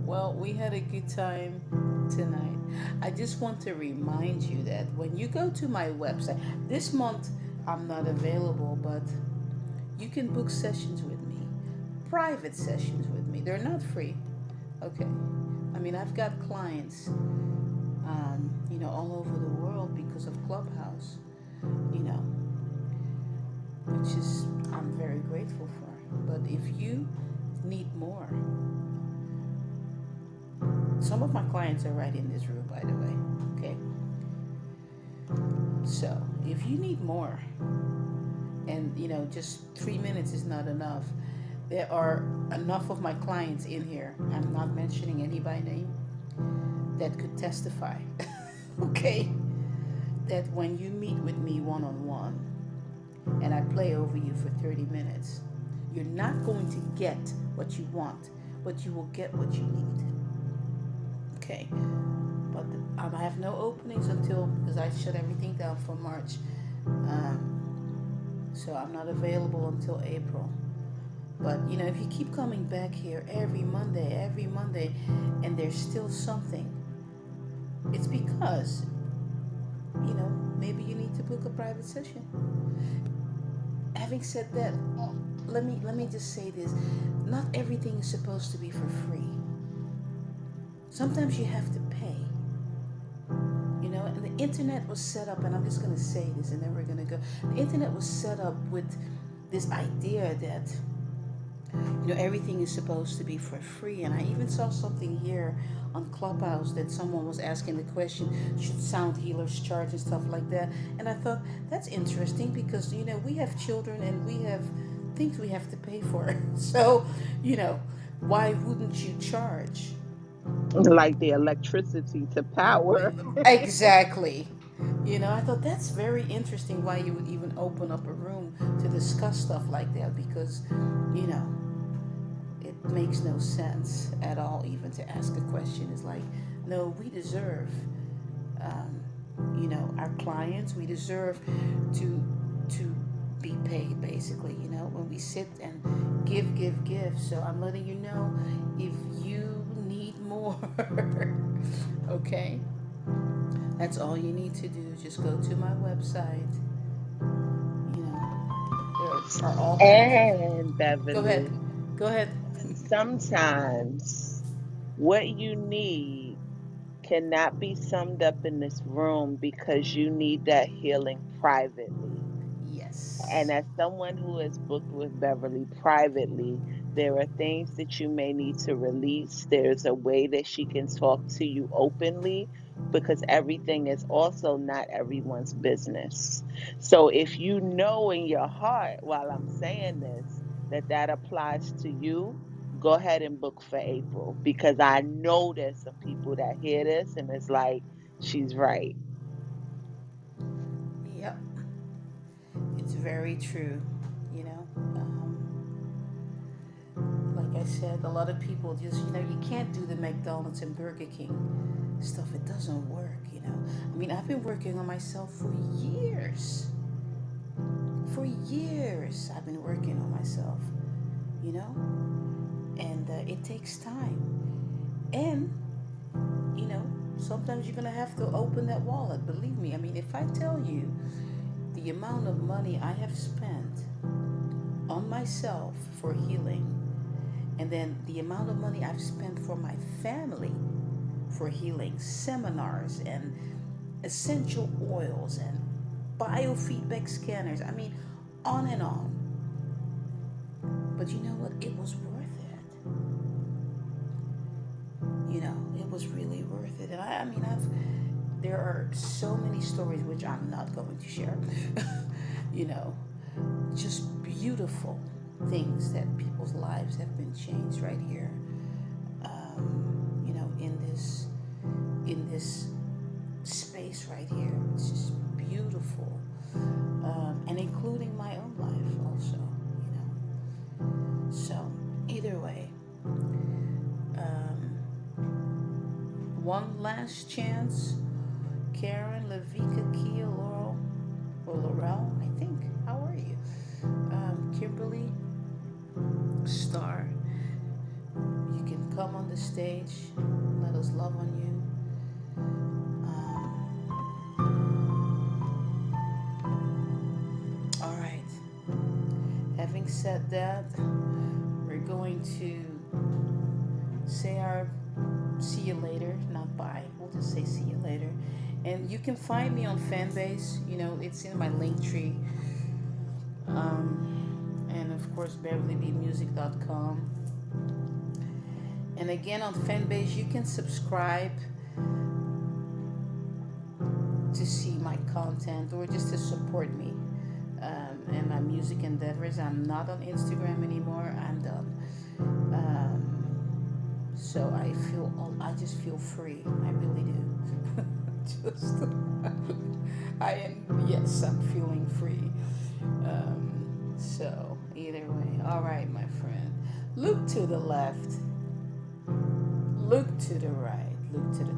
Well, we had a good time tonight. I just want to remind you that when you go to my website, this month I'm not available, but you can book sessions with me, private sessions with me. They're not free, okay? I mean, I've got clients, all over the world because of Clubhouse, which is I'm very grateful for. But if you need more, some of my clients are right in this room, by the way, okay? So if you need more, and just 3 minutes is not enough, there are enough of my clients in here, I'm not mentioning any by name, that could testify, okay, that when you meet with me one-on-one and I play over you for 30 minutes, you're not going to get what you want, but you will get what you need, okay? But I have no openings because I shut everything down for March, so I'm not available until April. But if you keep coming back here every Monday, and there's still something, it's because maybe you need to book a private session. Having said that, let me just say this: not everything is supposed to be for free. Sometimes you have to pay. And the internet was set up, and I'm just going to say this, and then we're going to go. The internet was set up with this idea that everything is supposed to be for free. And I even saw something here on Clubhouse that someone was asking the question, should sound healers charge and stuff like that? And I thought that's interesting because we have children and we have things we have to pay for. So why wouldn't you charge? Like the electricity to power. Exactly. I thought that's very interesting why you would even open up a room to discuss stuff like that because it makes no sense at all even to ask a question. It's like, no, we deserve um, you know, our clients, we deserve to be paid, basically, you know, when we sit and give. So I'm letting you know, if you need more, okay, that's all you need to do. Just go to my website. You know, there are all kinds of. And Go ahead. Beverly, Go ahead. sometimes what you need cannot be summed up in this room because you need that healing privately. And Yes. as someone who has booked with Beverly privately, there are things that you may need to release. There's a way that she can talk to you openly because everything is also not everyone's business. So if you know in your heart while I'm saying this that that applies to you, go ahead and book for April because I know there's some people that hear this and it's like, she's right. Yep. It's very true. You know, like I said, a lot of people just, you know, you can't do the McDonald's and Burger King stuff. It doesn't work, you know. I mean, I've been working on myself for years. For years, I've been working on myself, you know, and it takes time. And, you know, sometimes you're going to have to open that wallet. Believe me. I mean, if I tell you the amount of money I have spent on myself for healing, and then the amount of money I've spent for my family for healing, seminars and essential oils and biofeedback scanners. I mean, on and on. But you know what? It was worth it. You know, it was really worth it. And I mean, there are so many stories which I'm not going to share. You know, just beautiful things that people's lives have been changed right here. You know, in this space right here. It's just beautiful, and including my own life also. You know, so either way, um, one last chance. Karen, Lavika, Kia, Laurel, or Laurel, I think. How are you? Kimberly, Star. You can come on the stage. Let us love on you. All right. Having said that, we're going to say our see you later, not bye. We'll just say see you later. And you can find me on Fanbase. You know, it's in my link tree. And of course, BeverlyBmusic.com. And again, on Fanbase, you can subscribe to see my content or just to support me and my music endeavors. I'm not on Instagram anymore. I'm done. So I just feel free. I really do. Just, yes, I'm feeling free. So either way, all right, my friend. Look to the left. Look to the right. Look to the